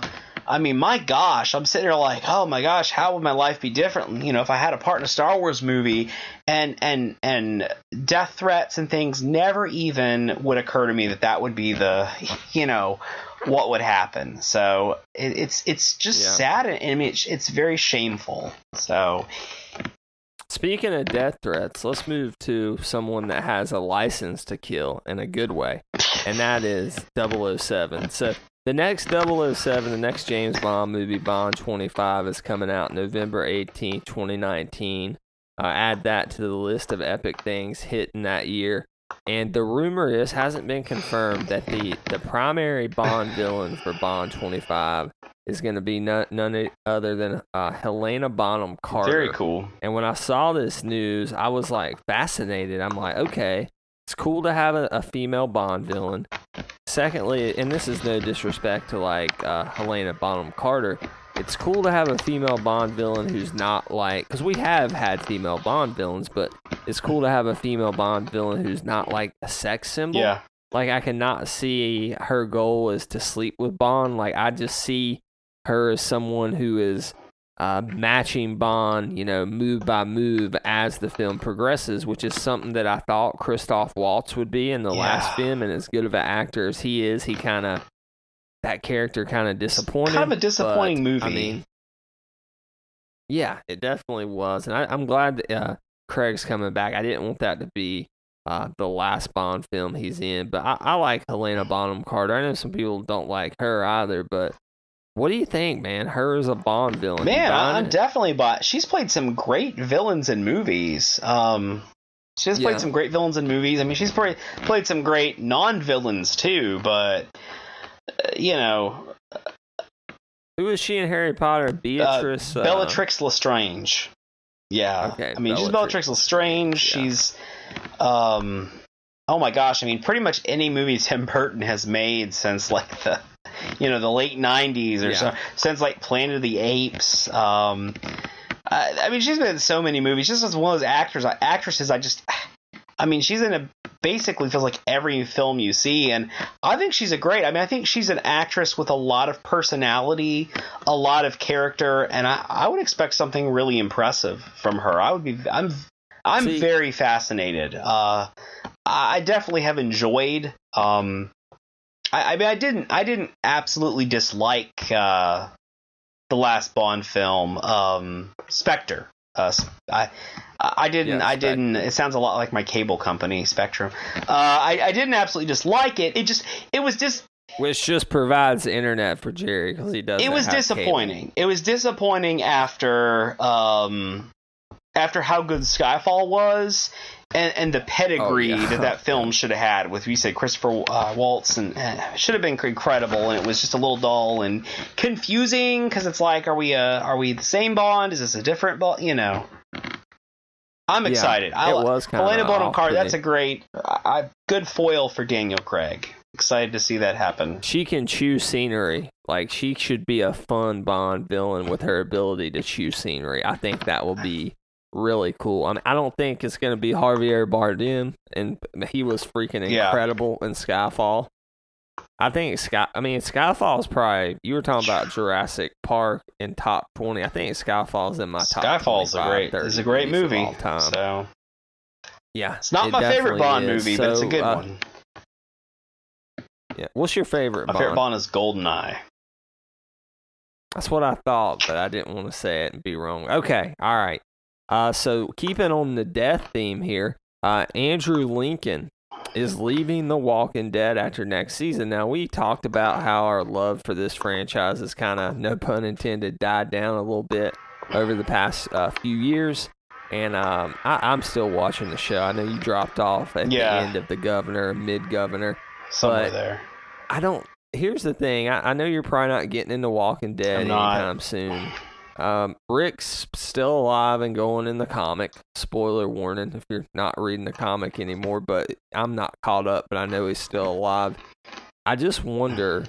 I mean, my gosh, I'm sitting there like, oh my gosh, how would my life be different? If I had a part in a Star Wars movie, and death threats and things never even would occur to me that would be the, what would happen. So it's just sad, and I mean, it's very shameful. So. Speaking of death threats, let's move to someone that has a license to kill in a good way, and that is 007. So the next 007, the next James Bond movie, Bond 25, is coming out November 18th, 2019. Add that to the list of epic things hitting that year. And the rumor is, hasn't been confirmed, that the primary Bond villain for Bond 25 is going to be none other than Helena Bonham Carter. Very cool. And when I saw this news, I was like fascinated. I'm like, okay, it's cool to have a female Bond villain. Secondly, and this is no disrespect to like Helena Bonham Carter, it's cool to have a female Bond villain who's not like, because we have had female Bond villains, but it's cool to have a female Bond villain who's not like a sex symbol. Yeah. Like, I cannot see her goal is to sleep with Bond. Like, I just see her as someone who is matching Bond, move by move as the film progresses, which is something that I thought Christoph Waltz would be in the last film, and as good of an actor as he is, that character kind of disappointed. Kind of a disappointing movie. I mean, yeah, it definitely was, and I'm glad that Craig's coming back. I didn't want that to be the last Bond film he's in, but I like Helena Bonham Carter. I know some people don't like her either, but what do you think, man? Her as a Bond villain. Man, I'm definitely bought. She's played some great villains in movies. She's played some great villains in movies. I mean, she's played some great non-villains too, but who is she in Harry Potter? Beatrice? Bellatrix Lestrange. Yeah. Okay. I mean, she's Bellatrix Lestrange. Yeah. She's, oh my gosh. I mean, pretty much any movie Tim Burton has made since like the late 90s or so, since like Planet of the Apes. I mean, she's been in so many movies. Just as one of those actresses, she's in basically feels like every film you see, and I think she's I think she's an actress with a lot of personality, a lot of character, and I would expect something really impressive from her. I'm very fascinated. I definitely have enjoyed. I didn't absolutely dislike the last Bond film, Spectre. I didn't. It sounds a lot like my cable company, Spectrum. I didn't absolutely dislike it. Which just provides the internet for Jerry because he doesn't. It was disappointing. Cable. It was disappointing after how good Skyfall was, and the pedigree that film should have had with, we said, Christopher Waltz, and it should have been incredible, and it was just a little dull and confusing because it's like, are we the same Bond? Is this a different Bond? I'm excited. It was kind of Helena Bonham Carter. That's a great, good foil for Daniel Craig. Excited to see that happen. She can choose scenery. Like, she should be a fun Bond villain with her ability to choose scenery. I think that will be really cool. I mean, I don't think it's going to be Javier Bardem, and he was freaking incredible in Skyfall. I think Skyfall is probably, you were talking about Jurassic Park in top 20. I think Skyfall is in my top 20. Skyfall's a great movie. All time. So yeah, it's not my favorite Bond movie, but it's a good one. Yeah, what's your favorite Bond? My favorite Bond is GoldenEye. That's what I thought, but I didn't want to say it and be wrong. Okay, all right. So keeping on the death theme here, Andrew Lincoln is leaving The Walking Dead after next season. Now, we talked about how our love for this franchise has kind of, no pun intended, died down a little bit over the past few years. And I'm still watching the show. I know you dropped off at the end of The Governor, Mid-Governor. Somewhere there. Here's the thing. I know you're probably not getting into Walking Dead anytime soon. Rick's still alive and going in the comic. Spoiler warning if you're not reading the comic anymore, but I'm not caught up, but I know he's still alive. I just wonder,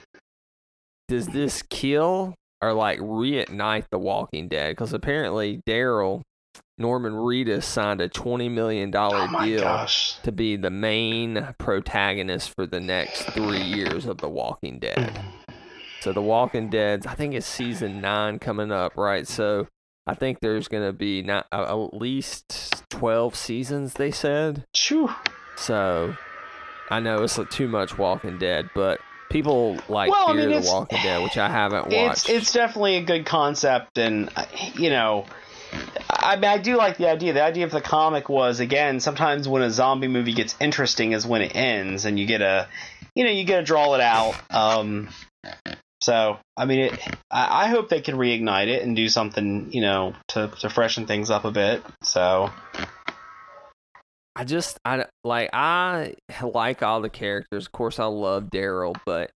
does this kill or like reignite The Walking Dead? Because apparently Daryl Norman Reedus signed a $20 million deal to be the main protagonist for the next 3 years of The Walking Dead. So The Walking Dead, I think it's season 9 coming up, right? So I think there's going to be at least 12 seasons, they said. Phew. So I know it's too much Walking Dead, but people like Fear the Walking Dead, which I haven't watched. It's definitely a good concept, and I do like the idea. The idea of the comic was, again, sometimes when a zombie movie gets interesting is when it ends, and you get to draw it out. So I hope they can reignite it and do something, to freshen things up a bit. So. I like all the characters. Of course, I love Daryl, but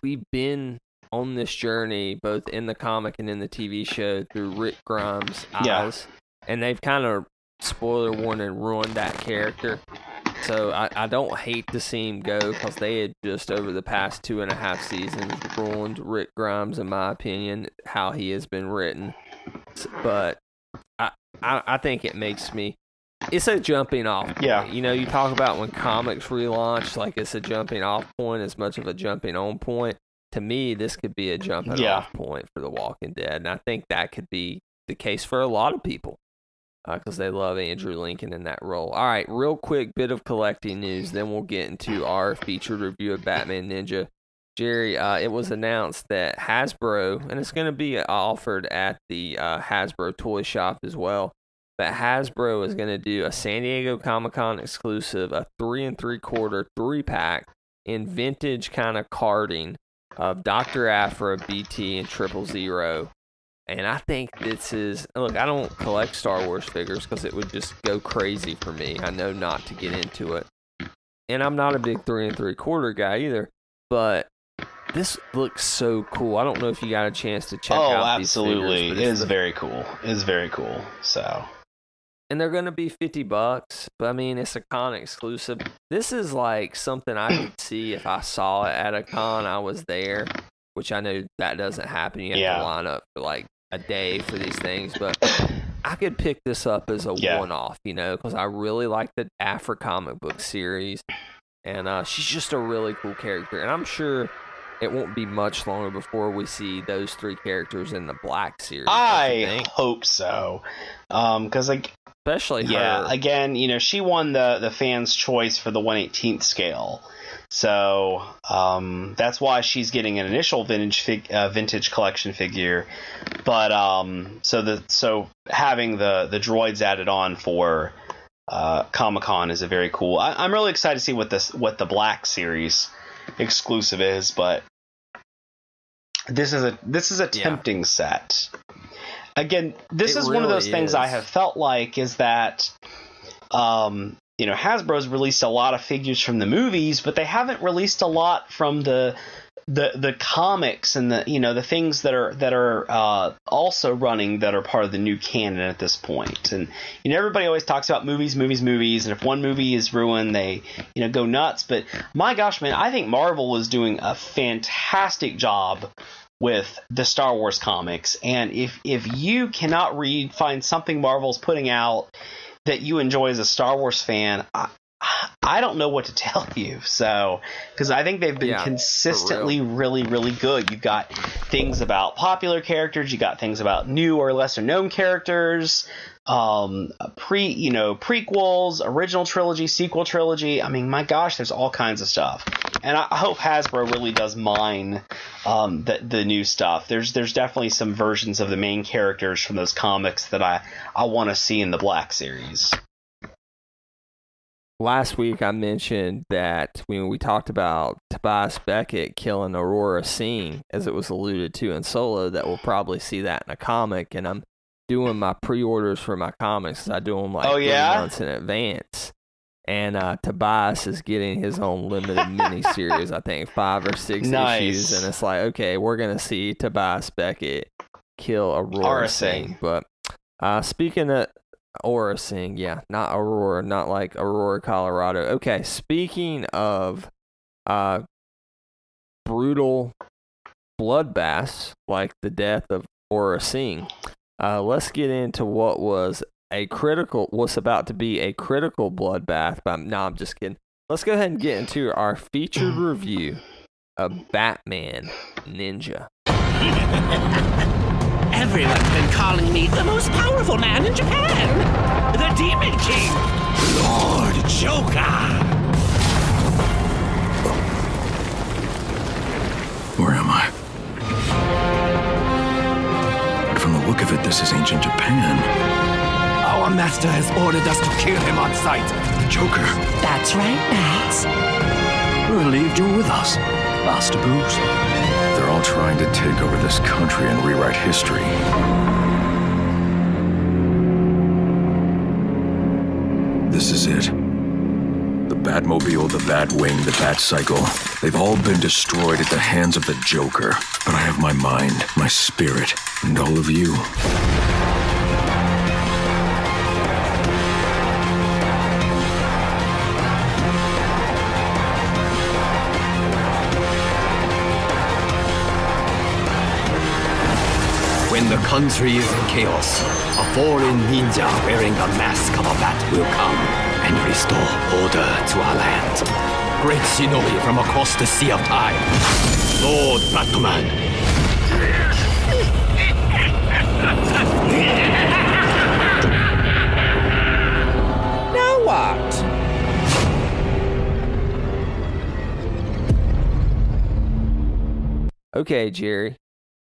we've been on this journey both in the comic and in the TV show through Rick Grimes' eyes, and they've kind of, spoiler warning, ruined that character. So I don't hate to see him go, because they had just over the past 2.5 seasons ruined Rick Grimes, in my opinion, how he has been written. But I think it makes me. It's a jumping off point. Yeah. You talk about when comics relaunch, like it's a jumping off point as much of a jumping on point. To me, this could be a jumping off point for The Walking Dead. And I think that could be the case for a lot of people, because they love Andrew Lincoln in that role. All right, real quick bit of collecting news, then we'll get into our featured review of Batman Ninja. Jerry, it was announced that Hasbro, and it's going to be offered at the Hasbro Toy Shop as well, that Hasbro is going to do a San Diego Comic-Con exclusive, a 3 3/4 3-pack in vintage kind of carding of Dr. Aphra, BT, and 000. And I think this is, look, I don't collect Star Wars figures because it would just go crazy for me. I know not to get into it. And I'm not a big 3 3/4 guy either, but this looks so cool. I don't know if you got a chance to check out these figures. Oh, absolutely. It is very cool. It is very cool. So... And they're going to be $50, but it's a con exclusive. This is like something I could see if I saw it at a con, I was there, which I know that doesn't happen. You have to line up for like a day for these things, but I could pick this up as a one-off, because I really like the Aphra comic book series, and she's just a really cool character, and I'm sure it won't be much longer before we see those 3 characters in the Black series. I hope so, because especially her. Again, she won the fans' choice for the 1/18th scale, so that's why she's getting an initial vintage collection figure. But so having the droids added on for Comic-Con is a very cool. I'm really excited to see what the Black series exclusive is, but this is a tempting set. Again, this is one of those things I have felt like is that Hasbro's released a lot of figures from the movies, but they haven't released a lot from the comics and the things that are also running that are part of the new canon at this point. And everybody always talks about movies, and if one movie is ruined, they go nuts. But my gosh, man, I think Marvel is doing a fantastic job with the Star Wars comics. And if you cannot find something Marvel's putting out that you enjoy as a Star Wars fan, I don't know what to tell you. So, because I think they've been consistently really, really good. You've got things about popular characters, you got things about new or lesser known characters, prequels, original trilogy, sequel trilogy. My gosh, there's all kinds of stuff. And I hope Hasbro really does mine the new stuff. There's definitely some versions of the main characters from those comics that I want to see in the Black series. Last week I mentioned that when we talked about Tobias Beckett killing Aurora Singh, as it was alluded to in Solo, that we'll probably see that in a comic, and I'm doing my pre-orders for my comics. I do them 3 months in advance. And Tobias is getting his own limited miniseries, I think 5 or 6 issues, and it's like, okay, we're going to see Tobias Beckett kill Aurora Singh. But speaking of Aurora Singh, not Aurora, not like Aurora, Colorado. Okay, speaking of brutal bloodbaths like the death of Aurora Singh, let's get into what's about to be a critical bloodbath. No, I'm just kidding. Let's go ahead and get into our featured review of Batman Ninja. Everyone's been calling me the most powerful man in Japan. The Demon King. Lord Joker. Where am I? From the look of it, this is ancient Japan. Our master has ordered us to kill him on sight. Joker, That's right, Max. we're relieved you're with us. Master Bruce. They're all trying to take over this country and rewrite history. This is it. The Batmobile, the Batwing, the Batcycle. They've all been destroyed at the hands of the Joker. But I have my mind, my spirit, and all of you. When the country is in chaos, a foreign ninja wearing the mask of a bat will come and restore order to our land. Great shinobi from across the sea of time, Lord Batman. Now what? Okay, Jerry.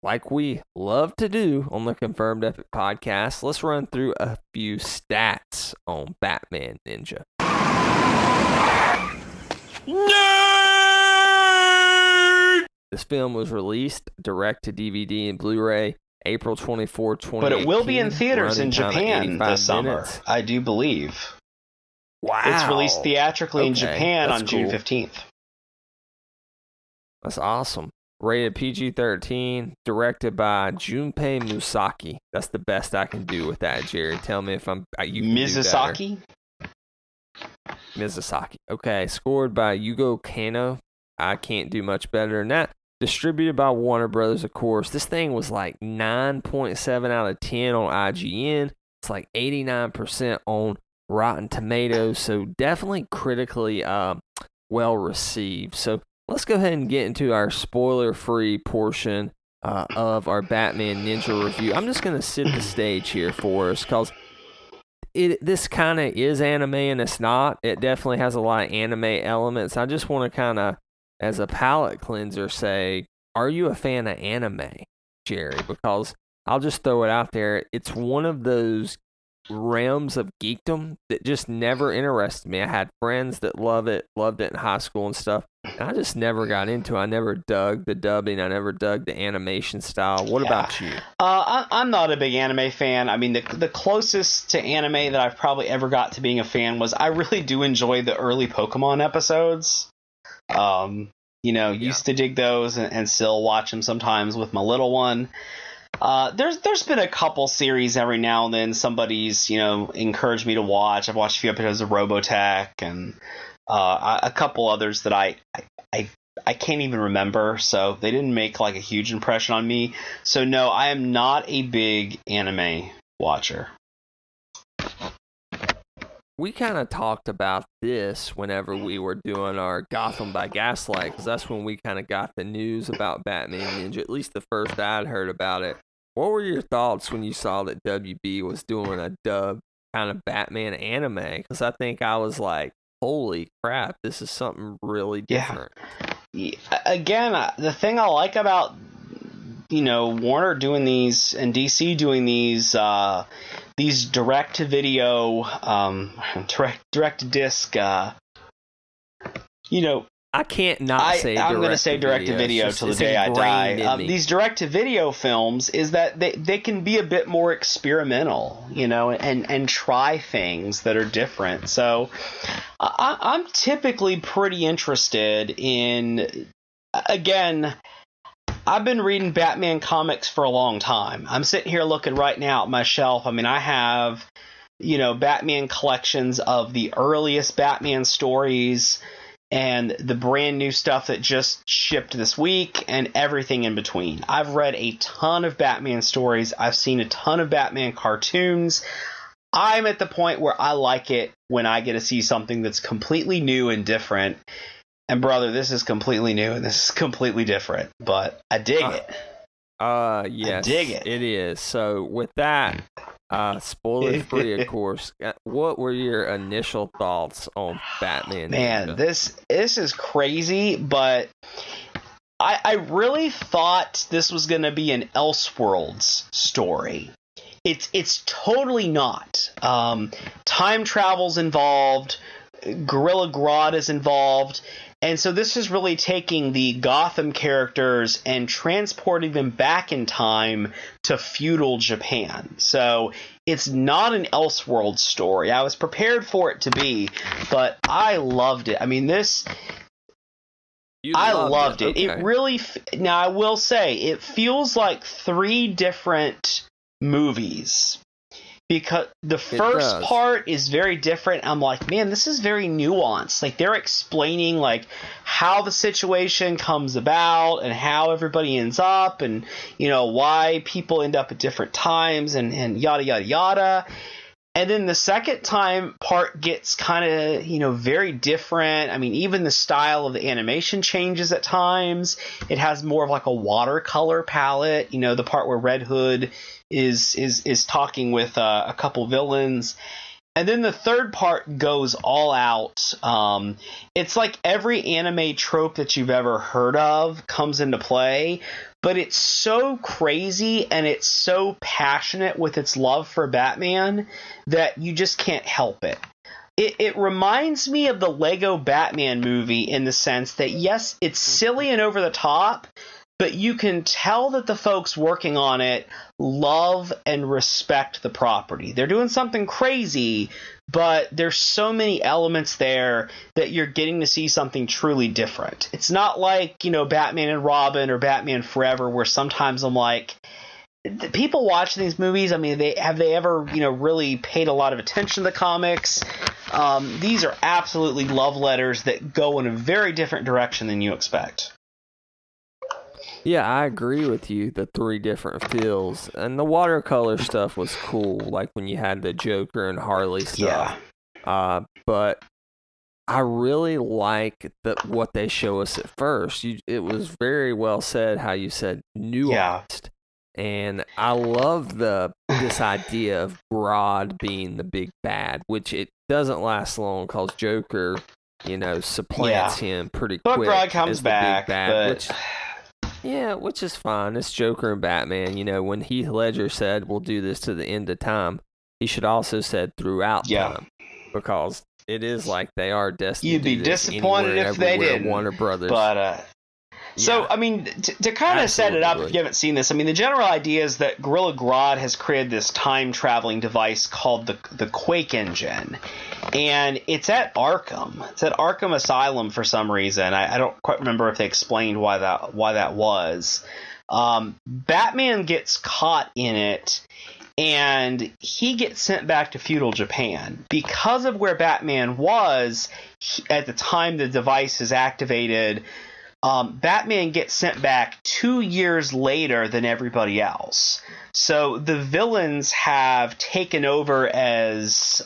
Like we love to do on the Confirmed Epic podcast, let's run through a few stats on Batman Ninja. Nerd! This film was released direct to DVD and Blu-ray April 24, 2018. But it will be in theaters in running time of Japan 85 this summer, minutes. I do believe. Wow. It's released theatrically in Okay, Japan that's on June cool. 15th. That's awesome. Rated PG-13, directed by Junpei Mizusaki. That's the best I can do with that, Jerry. Tell me if you can do better. Mizusaki? Mizusaki. Okay, scored by Yugo Kanno. I can't do much better than that. Distributed by Warner Brothers, of course. This thing was like 9.7 out of 10 on IGN. It's like 89% on Rotten Tomatoes. So definitely critically well received. So let's go ahead and get into our spoiler-free portion of our Batman Ninja review. I'm just going to set the stage here for us because this kind of is anime and it's not. It definitely has a lot of anime elements. I just want to kind of, as a palate cleanser, say, are you a fan of anime, Jerry? Because I'll just throw it out there. It's one of those realms of geekdom that just never interested me. I had friends that loved it in high school and stuff. And I just never got into it. I never dug the dubbing. I never dug the animation style. What about you? I'm not a big anime fan. I mean, the closest to anime that I've probably ever got to being a fan was I really do enjoy the early Pokemon episodes. Used to dig those and still watch them sometimes with my little one. There's been a couple series every now and then somebody's, encouraged me to watch. I've watched a few episodes of Robotech and a couple others that I can't even remember, so they didn't make like a huge impression on me. So no, I am not a big anime watcher. We kind of talked about this whenever we were doing our Gotham by Gaslight, because that's when we kind of got the news about Batman Ninja, at least the first I'd heard about it. What were your thoughts when you saw that WB was doing a dub kind of Batman anime? Because I think I was like, holy crap, this is something really different. Yeah. Again, the thing I like about, Warner doing these and DC doing these direct-to-video, direct-to-disc, I can't not say I'm going to say direct-to-video till the day I die. These direct-to-video films is that they can be a bit more experimental, and try things that are different. So I'm typically pretty interested in, again, I've been reading Batman comics for a long time. I'm sitting here looking right now at my shelf. I mean, I have, Batman collections of the earliest Batman stories. and the brand new stuff that just shipped this week and everything in between. I've read a ton of Batman stories. I've seen a ton of Batman cartoons. I'm at the point where I like it when I get to see something that's completely new and different. And brother, this is completely new and this is completely different, but I dig it. Yes, I dig it. It is. So with that, spoiler free, of course. What were your initial thoughts on Batman? Man, Ninja? this is crazy, but I really thought this was going to be an Elseworlds story. It's totally not. Time travel's involved. Gorilla Grodd is involved. And so this is really taking the Gotham characters and transporting them back in time to feudal Japan. So it's not an Elseworlds story. I was prepared for it to be, but I loved it. I mean, I loved it. Okay. It really, now I will say, it feels like 3 different movies. Because the first part is very different. I'm like, man, this is very nuanced. Like, they're explaining, like, how the situation comes about and how everybody ends up and, you know, why people end up at different times and yada, yada, yada. And then the second time part gets kind of, you know, very different. I mean, even the style of the animation changes at times. It has more of like a watercolor palette, you know, the part where Red Hood is talking with a couple villains. And then the third part goes all out. It's like every anime trope that you've ever heard of comes into play, but it's so crazy and it's so passionate with its love for Batman that you just can't help it. It reminds me of the Lego Batman movie in the sense that, yes, it's silly and over the top, but you can tell that the folks working on it love and respect the property. They're doing something crazy, but there's so many elements there that you're getting to see something truly different. It's not like, you know, Batman and Robin or Batman Forever, where sometimes I'm like, the people watching these movies, I mean, have they ever, you know, really paid a lot of attention to the comics? These are absolutely love letters that go in a very different direction than you expect. Yeah, I agree with you. The 3 different feels and the watercolor stuff was cool, like when you had the Joker and Harley stuff. Yeah. But I really like what they show us at first. It was very well said how you said nuanced, and I love this idea of Grodd being the big bad, which it doesn't last long because Joker, you know, supplants him pretty quick. But Grodd comes as the back, big bad, which is fine. It's Joker and Batman. You know, when Heath Ledger said, we'll do this to the end of time, he should also said throughout time. Because it is like they are destined You'd be disappointed if they didn't. Warner Brothers. But, so, I mean, to kind of set it up, if you haven't seen this, I mean, the general idea is that Gorilla Grodd has created this time-traveling device called the Quake Engine. And it's at Arkham. It's at Arkham Asylum for some reason. I don't quite remember if they explained why that was. Batman gets caught in it, and he gets sent back to feudal Japan. Because of where Batman was at the time the device is activated, Batman gets sent back 2 years later than everybody else. So the villains have taken over as...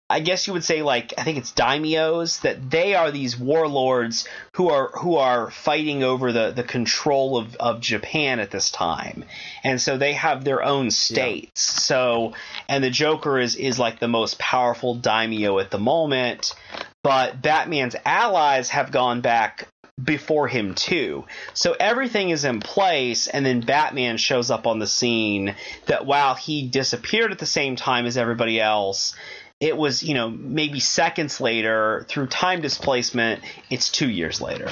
I guess you would say, like, I think it's daimyos, that they are these warlords who are fighting over the control of Japan at this time. And so they have their own states. Yeah. So, and the Joker is like the most powerful daimyo at the moment, but Batman's allies have gone back before him too. So everything is in place, and then Batman shows up on the scene that while he disappeared at the same time as everybody else, it was, you know, maybe seconds later, through time displacement, it's 2 years later.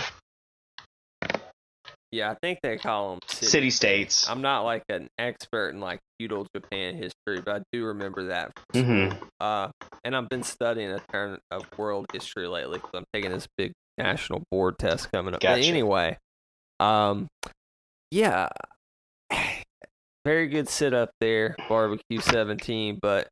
Yeah, I think they call them city-states. I'm not like an expert in like feudal Japan history, but I do remember that. Mm-hmm. And I've been studying a turn of world history lately because I'm taking this big national board test coming up. Gotcha. But anyway, yeah, very good sit up there, Barbecue 17, but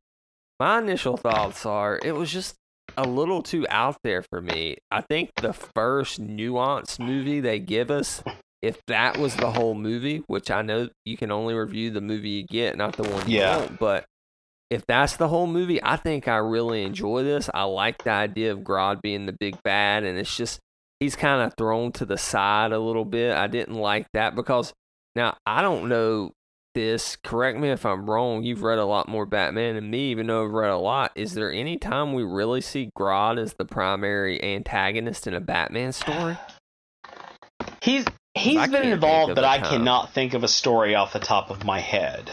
my initial thoughts are it was just a little too out there for me. I think the first nuanced movie they give us, if that was the whole movie, which I know you can only review the movie you get, not the one you won't, but if that's the whole movie, I think I really enjoy this. I like the idea of Grodd being the big bad, and it's just, he's kind of thrown to the side a little bit. I didn't like that because, now, I don't know this, correct me if I'm wrong, you've read a lot more Batman than me, even though I've read a lot. Is there any time we really see Grodd as the primary antagonist in a Batman story? He's been involved, but I cannot think of a story off the top of my head.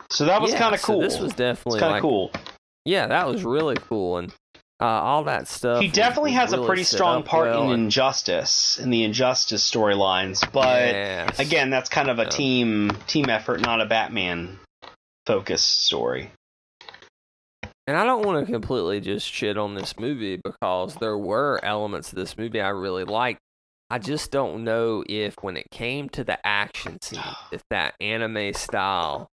So that was kind of cool. So this was definitely kind of cool. Yeah, that was really cool, and all that stuff. He definitely has really a pretty strong part in Injustice, in the Injustice storylines. But again, that's kind of a team effort, not a Batman focused story. And I don't want to completely just shit on this movie because there were elements of this movie I really liked. I just don't know if when it came to the action scene, if that anime style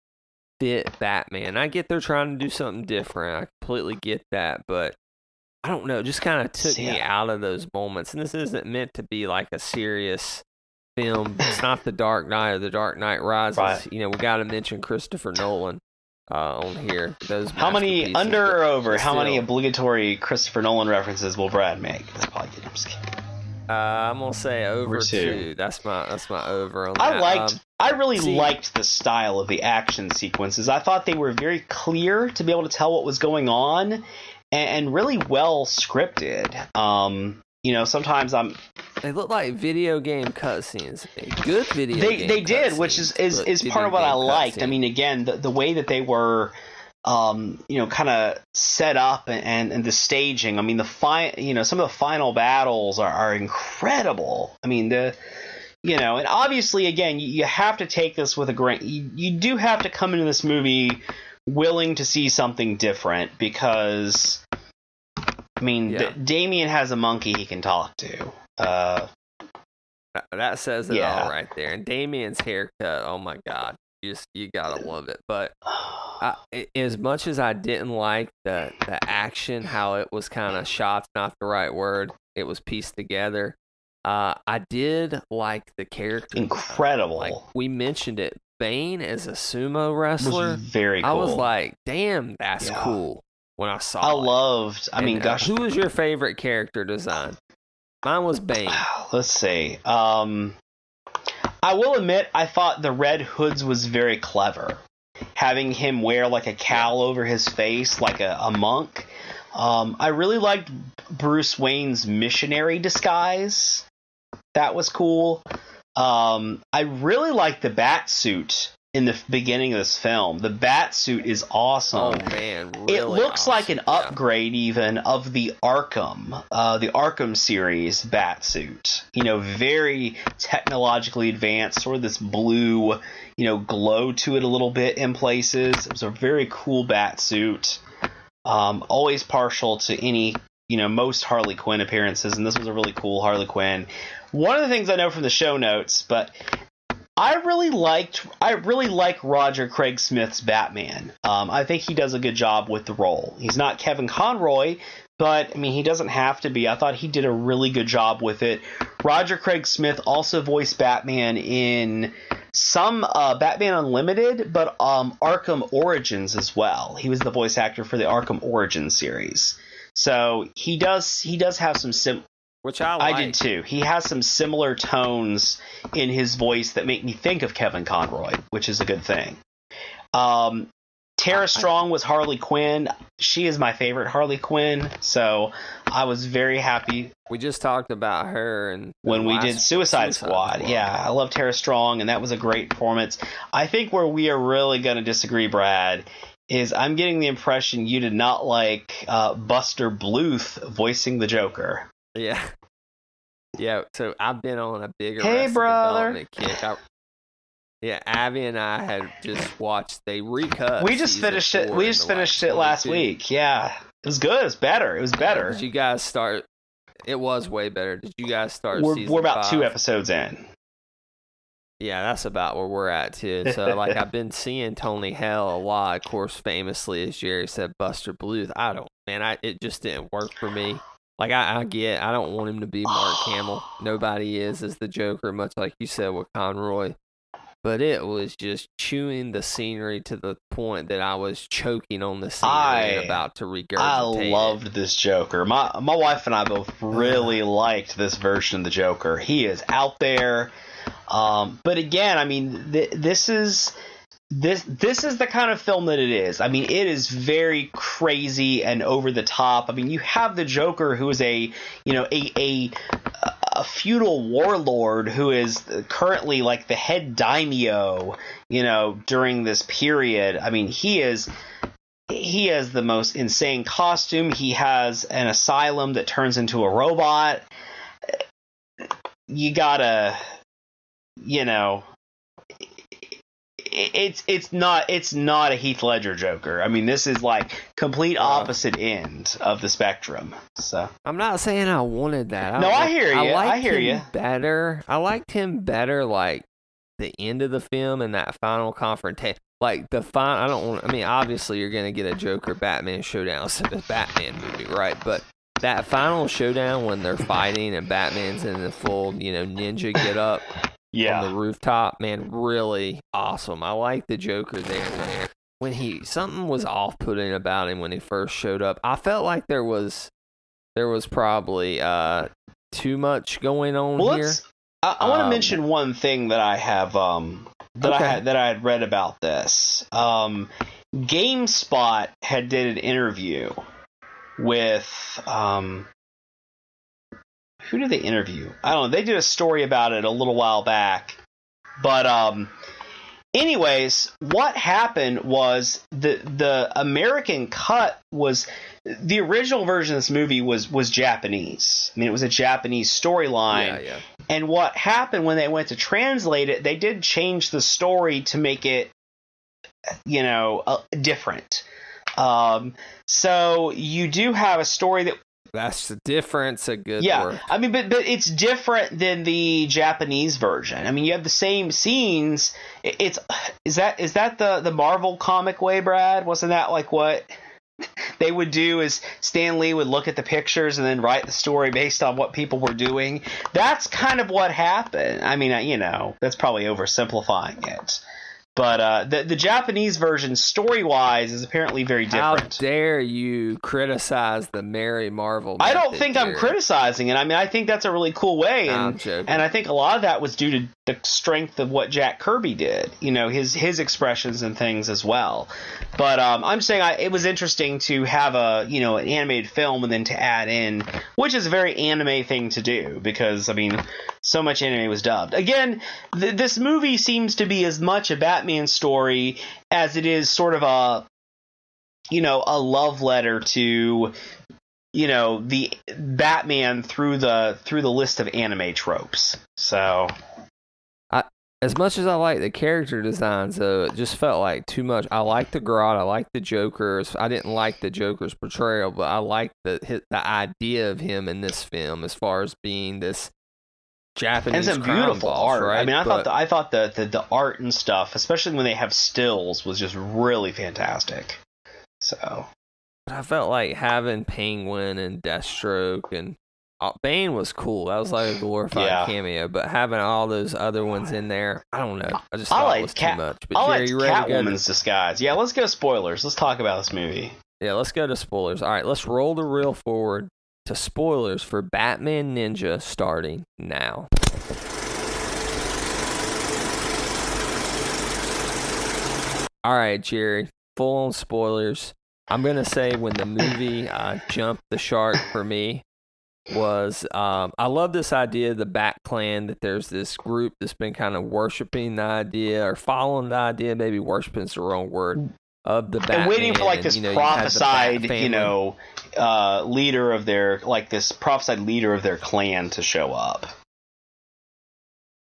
fit Batman. I get they're trying to do something different. I completely get that, but I don't know, just kind of took me out of those moments. And this isn't meant to be like a serious film. It's not The Dark Knight or The Dark Knight Rises. Right. You know, we got to mention Christopher Nolan on here. Those how many under or over? How many obligatory Christopher Nolan references will Brad make? That's probably good. I'm just kidding. I'm gonna say over 2. That's my over on that. I really liked the style of the action sequences. I thought they were very clear to be able to tell what was going on, and really well scripted. You know, sometimes they look like video game cutscenes. Good video game. They did, which is part of what I liked. I mean, again, the way that they were, you know, kind of set up and the staging. I mean, some of the final battles are incredible. I mean, you know, and obviously, again, you have to take this with a grain. You do have to come into this movie willing to see something different because, I mean, Damien has a monkey he can talk to. That says it all right there. And Damien's haircut, oh my God, you gotta love it. But as much as I didn't like the action, how it was kind of shot's not the right word, it was pieced together. I did like the character. Incredible. Like we mentioned it, Bane as a sumo wrestler. Was very cool. I was like, damn, that's cool when I saw it. I mean, gosh. Who was your favorite character design? Mine was Bane. Let's see. I will admit, I thought the Red Hoods was very clever. Having him wear like a cowl over his face, like a monk. I really liked Bruce Wayne's missionary disguise. That was cool. I really liked the bat suit in the beginning of this film. The bat suit is awesome. Oh man, really it looks awesome. like an upgrade even of the Arkham series bat suit. You know, very technologically advanced, sort of this blue, you know, glow to it a little bit in places. It was a very cool bat suit. Always partial to any, you know, most Harley Quinn appearances, and this was a really cool Harley Quinn. One of the things I know from the show notes, but I really like Roger Craig Smith's Batman. I think he does a good job with the role. He's not Kevin Conroy, but I mean, he doesn't have to be. I thought he did a really good job with it. Roger Craig Smith also voiced Batman in some Batman Unlimited, but Arkham Origins as well. He was the voice actor for the Arkham Origins series. So he does have some which I like. I did too. He has some similar tones in his voice that make me think of Kevin Conroy, which is a good thing. Tara Strong was Harley Quinn. She is my favorite Harley Quinn, so I was very happy. We just talked about her and when we did Suicide Squad. Yeah, I love Tara Strong, and that was a great performance. I think where we are really going to disagree, Brad, is I'm getting the impression you did not like Buster Bluth voicing the Joker. Yeah. Yeah, so I've been on a bigger brother kick. Abby and I had just watched, they recut. We just finished it. We just finished it last week. Yeah. It was good. It was better. It was better. Did you guys start? It was way better. Did you guys start season We're about 5? 2 episodes in. Yeah, that's about where we're at too. So like I've been seeing Tony Hale a lot, of course, famously as Jerry said, Buster Bluth. It just didn't work for me. Like I don't want him to be Mark Hamill. Nobody is as the Joker, much like you said with Conroy. But it was just chewing the scenery to the point that I was choking on the scenery and about to regurgitate. I loved this Joker. My wife and I both really liked this version of the Joker. He is out there. But again, I mean, this is the kind of film that it is. I mean, it is very crazy and over the top. I mean, you have the Joker, who is a feudal warlord who is currently like the head daimyo, during this period. I mean, he has the most insane costume. He has an asylum that turns into a robot. You gotta, it's not a Heath Ledger Joker. I mean, this is like complete opposite end of the spectrum. So I'm not saying I wanted that. I hear you. I hear you. Better. I liked him better, like the end of the film and that final confrontation. Like the final. Obviously you're gonna get a Joker Batman showdown. It's a Batman movie, right? But that final showdown when they're fighting and Batman's in the full, ninja get up. Yeah. On the rooftop, man, really awesome. I like the Joker there, man. When something was off-putting about him when he first showed up. I felt like there was probably too much going on here. I want to mention one thing that I have that I had read about this. GameSpot had did an interview with who did they interview? I don't know. They did a story about it a little while back. But anyways, what happened was the American cut was the original version of this movie was Japanese. I mean, it was a Japanese storyline. Yeah. And what happened when they went to translate it, they did change the story to make it, different. So you do have a story that. That's the difference. A good word. I mean, but it's different than the Japanese version. I mean, you have the same scenes. Is that the Marvel comic way, Brad? Wasn't that like what they would do? Is Stan Lee would look at the pictures and then write the story based on what people were doing? That's kind of what happened. I mean, that's probably oversimplifying it. But the Japanese version, story-wise, is apparently very different. How dare you criticize the Mary Marvel method, I don't think I'm criticizing it. I mean, I think that's a really cool way. And I think a lot of that was due to the strength of what Jack Kirby did. His expressions and things as well. But I'm saying it was interesting to have an animated film and then to add in, which is a very anime thing to do because, I mean, so much anime was dubbed. Again, this movie seems to be as much a Batman story as it is sort of a love letter to the Batman through the list of anime tropes. So as much as I like the character designs, though, it just felt like too much. I like the Grodd, I like the Joker's. I didn't like the Joker's portrayal, but I like the idea of him in this film as far as being this Japanese and some beautiful art. Right? I mean, I thought the art and stuff, especially when they have stills, was just really fantastic. So I felt like having Penguin and Deathstroke and Bane was cool. That was like a glorified cameo, but having all those other ones in there, I don't know. I just thought it was too much. But Jerry, you ready to go? Catwoman's disguise. Yeah, let's go spoilers. Let's talk about this movie. Yeah, let's go to spoilers. All right, let's roll the reel forward to spoilers for Batman Ninja starting now. All right, Jerry, full on spoilers. I'm going to say when the movie jumped the shark for me was I love this idea of the Bat Clan, that there's this group that's been kind of worshiping the idea or following the idea, maybe worshiping is the wrong word, of the Batman. And waiting for like this prophesied, leader of their leader of their clan to show up.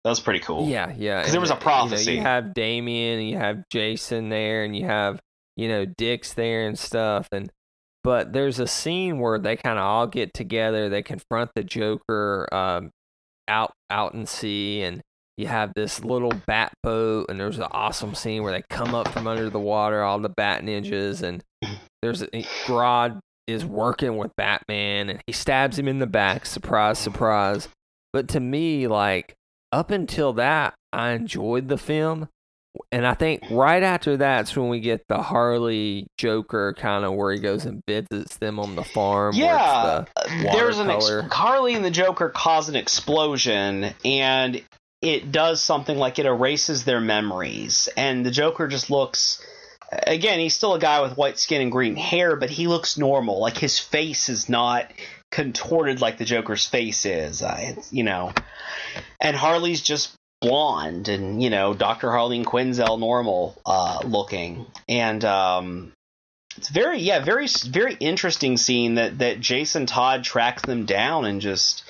That was pretty cool. Yeah. Because there was a prophecy. You have Damien and you have Jason there and you have, Dick's there and stuff. But there's a scene where they kind of all get together. They confront the Joker out in sea, and you have this little bat boat, and there's an awesome scene where they come up from under the water, all the bat ninjas, and Grodd is working with Batman, and he stabs him in the back. Surprise, surprise. But to me, like, up until that, I enjoyed the film. And I think right after that's when we get the Harley Joker kind of where he goes and visits them on the farm. Yeah, there's Harley and the Joker cause an explosion, and it does something like it erases their memories. And the Joker just looks, again, he's still a guy with white skin and green hair, but he looks normal. Like, his face is not contorted like the Joker's face is, And Harley's just blonde and, Dr. Harleen Quinzel normal looking. And it's very, very interesting scene that Jason Todd tracks them down and just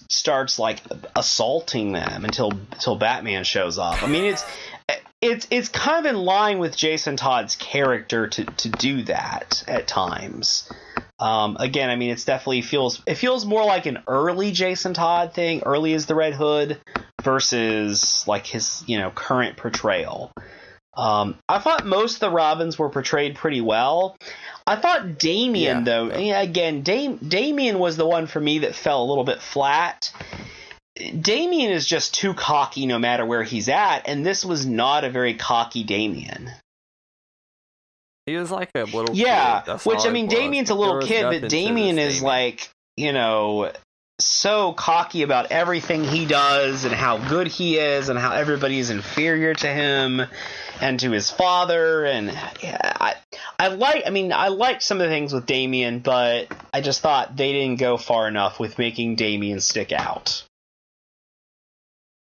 starts like assaulting them until Batman shows up. I mean, it's kind of in line with Jason Todd's character to do that at times. Again, I mean, it feels more like an early Jason Todd thing, early as the Red Hood, versus like his, current portrayal. I thought most of the Robins were portrayed pretty well. I thought Damian, though, again, Damian was the one for me that fell a little bit flat. Damian is just too cocky no matter where he's at, and this was not a very cocky Damian. He was like a little kid. Yeah, which, I mean, Damian's a little kid, but Damian is like, so cocky about everything he does and how good he is and how everybody is inferior to him and to his father. And I liked some of the things with Damian, but I just thought they didn't go far enough with making Damian stick out.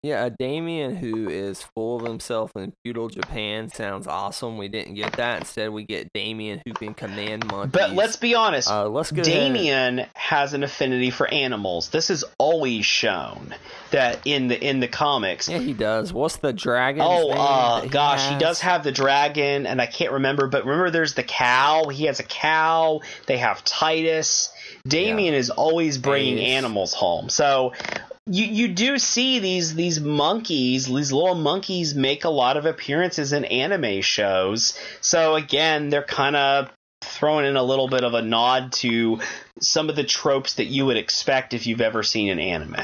Yeah, a Damian who is full of himself in feudal Japan sounds awesome. We didn't get that. Instead, we get Damian who can command monkeys. But let's be honest. Damian has an affinity for animals. This is always shown that in the comics. Yeah, he does. What's the dragon? He does have the dragon, and I can't remember. But remember, there's the cow. He has a cow. They have Titus. Damian is always bringing animals home. So you do see these monkeys, these little monkeys, make a lot of appearances in anime shows. So again, they're kind of throwing in a little bit of a nod to some of the tropes that you would expect if you've ever seen an anime.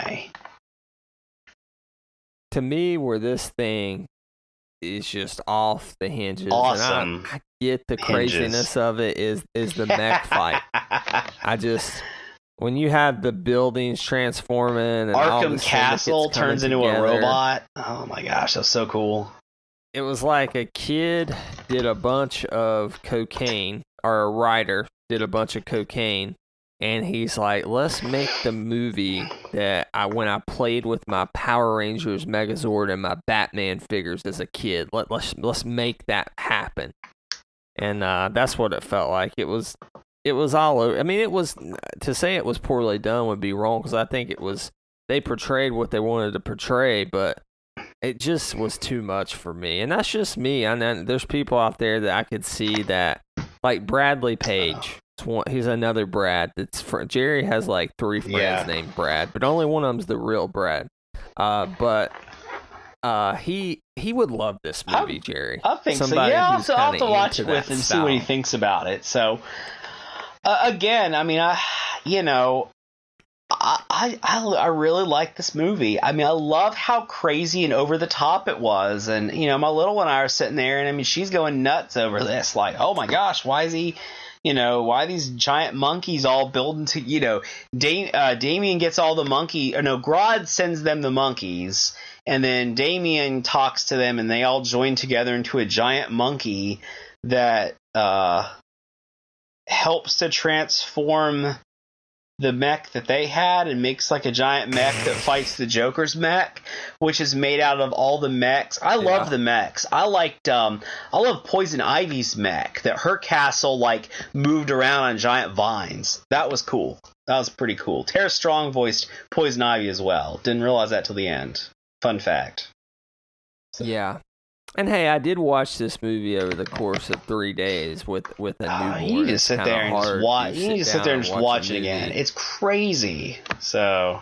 To me, where this thing is just off the hinges. Awesome. And I get the craziness of it is the mech fight. When you have the buildings transforming and Arkham Castle turns into a robot. Oh my gosh, that's so cool. It was like a kid did a bunch of cocaine, or a writer did a bunch of cocaine, and he's like, let's make the movie that when I played with my Power Rangers Megazord and my Batman figures as a kid. Let's make that happen. And that's what it felt like. It was all over. I mean, to say it was poorly done would be wrong, because I think they portrayed what they wanted to portray, but it just was too much for me. And that's just me. I know there's people out there that I could see that, like Bradley Page. He's another Brad. Jerry has like 3 friends named Brad, but only one of them's the real Brad. But he would love this movie, Jerry. I think so. Yeah, I'll have to watch it with and see what he thinks about it. So. Again, I mean, I really like this movie. I mean, I love how crazy and over the top it was. And, my little one and I are sitting there, and I mean, she's going nuts over this. Like, oh my gosh, why is he, why are these giant monkeys all building to, Damian gets all the Grodd sends them the monkeys, and then Damian talks to them, and they all join together into a giant monkey that, helps to transform the mech that they had and makes like a giant mech that fights the Joker's mech, which is made out of all the mechs. I love the mechs. I love Poison Ivy's mech, that her castle like moved around on giant vines. That was cool. That was pretty cool. Tara Strong voiced Poison Ivy as well. Didn't realize that till the end. Fun fact. So. Yeah. And hey, I did watch this movie over the course of 3 days with a newborn. You need to sit there and just watch. You need to sit there and just watch it again. It's crazy. So.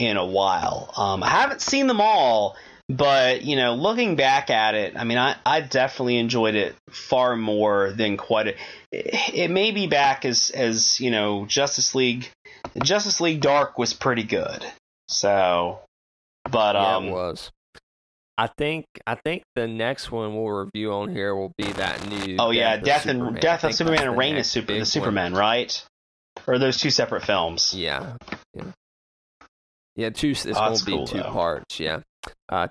in a while. I haven't seen them all, but, you know, looking back at it, I mean, I definitely enjoyed it far more than it may be back as you know, Justice League Dark was pretty good. So, but yeah, it was. I think the next one we'll review on here will be that new. Oh yeah, Death of Superman and Reign of Superman, right? Or are those two separate films? Yeah. Two. It's going to be cool, two parts. Yeah,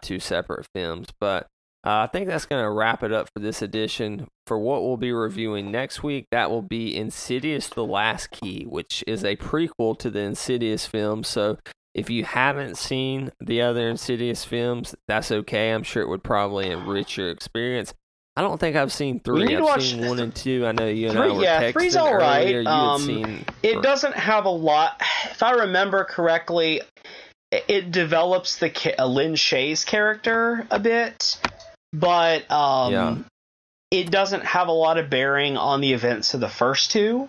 two separate films. But I think that's going to wrap it up for this edition. For what we'll be reviewing next week, that will be Insidious: The Last Key, which is a prequel to the Insidious film. So if you haven't seen the other Insidious films, that's okay. I'm sure it would probably enrich your experience. I don't think I've seen 3. I've seen 1 and 2. I know you and I were texting 3's all right. earlier. You had seen. It doesn't have a lot. If I remember correctly, it develops Lin Shaye's character a bit, but it doesn't have a lot of bearing on the events of the first two,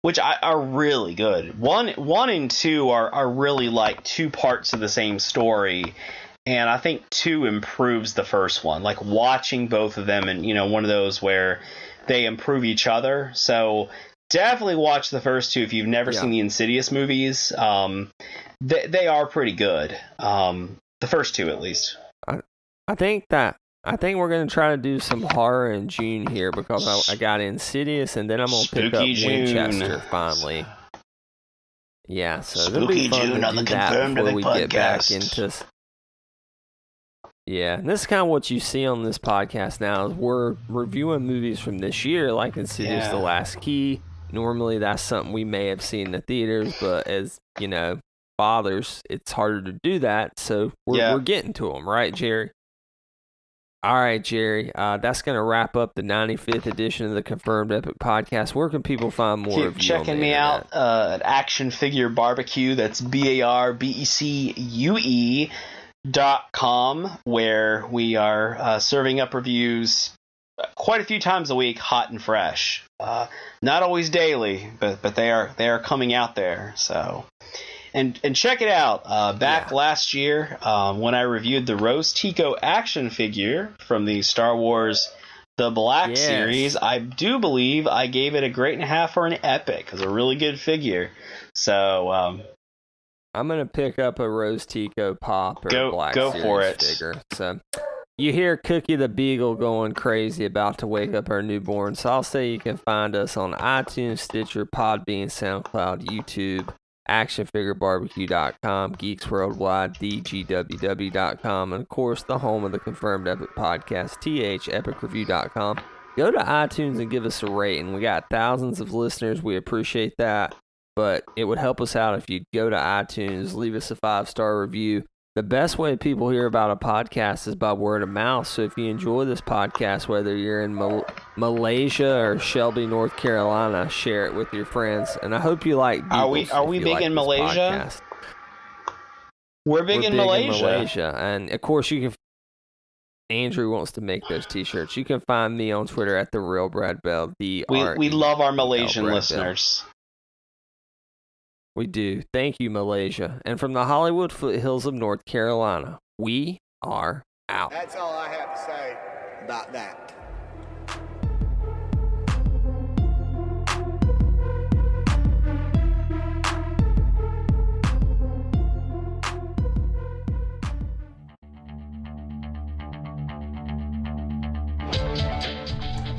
which are really good. 1 and 2 are really like two parts of the same story. And I think 2 improves the first one, like watching both of them, and, you know, one of those where they improve each other. So definitely watch the first 2 if you've never seen the Insidious movies. They are pretty good. The first 2, at least. I think we're gonna try to do some horror in June here, because I got Insidious, and then I'm gonna pick up Winchester finally. Yeah, so it'll be fun to do that before we get back into. Yeah, and this is kind of what you see on this podcast now, is we're reviewing movies from this year, like Insidious: The Last Key. Normally that's something we may have seen in the theaters, but as, you know, fathers, it's harder to do that, so we're getting to them, right, Jerry? All right, Jerry, that's going to wrap up the 95th edition of the Confirmed Epic Podcast. Where can people find more of you? Keep checking me out at Action Figure Barbecue. That's BARBECUE.com, where we are serving up reviews quite a few times a week, hot and fresh. Not always daily, but they are coming out there. So, and check it out. Back last year, when I reviewed the Rose Tico action figure from the Star Wars The Black series, I do believe I gave it a grade and a half or an epic. It's a really good figure. So I'm going to pick up a Rose Tico Pop or a Black Series for it. Figure. So you hear Cookie the Beagle going crazy about to wake up our newborn. So I'll say you can find us on iTunes, Stitcher, Podbean, SoundCloud, YouTube, actionfigurebarbecue.com, Geeks Worldwide, DGWW.com, and of course the home of the Confirmed Epic Podcast, THEpicreview.com. Go to iTunes and give us a rating. We got thousands of listeners. We appreciate that. But it would help us out if you'd go to iTunes, leave us a 5-star review. The best way people hear about a podcast is by word of mouth. So if you enjoy this podcast, whether you're in Malaysia or Shelby, North Carolina, share it with your friends. And I hope you like Beagles. Are we big in Malaysia? Podcast. We're big in Malaysia. And of course, you can. Andrew wants to make those T-shirts. You can find me on Twitter at @TheRealBradBell. We love our Malaysian listeners. We do. Thank you, Malaysia. And from the Hollywood foothills of North Carolina, we are out. That's all I have to say about that.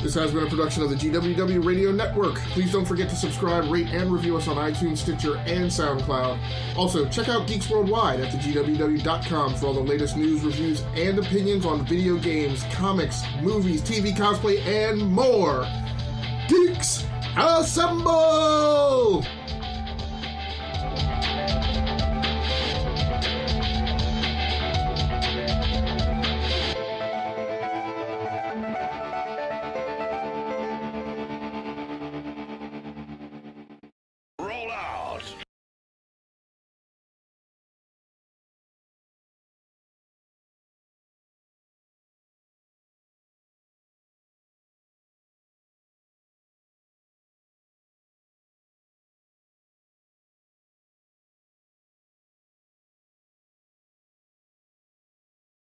This has been a production of the GWW Radio Network. Please don't forget to subscribe, rate, and review us on iTunes, Stitcher, and SoundCloud. Also, check out Geeks Worldwide at thegww.com for all the latest news, reviews, and opinions on video games, comics, movies, TV, cosplay, and more. Geeks, assemble!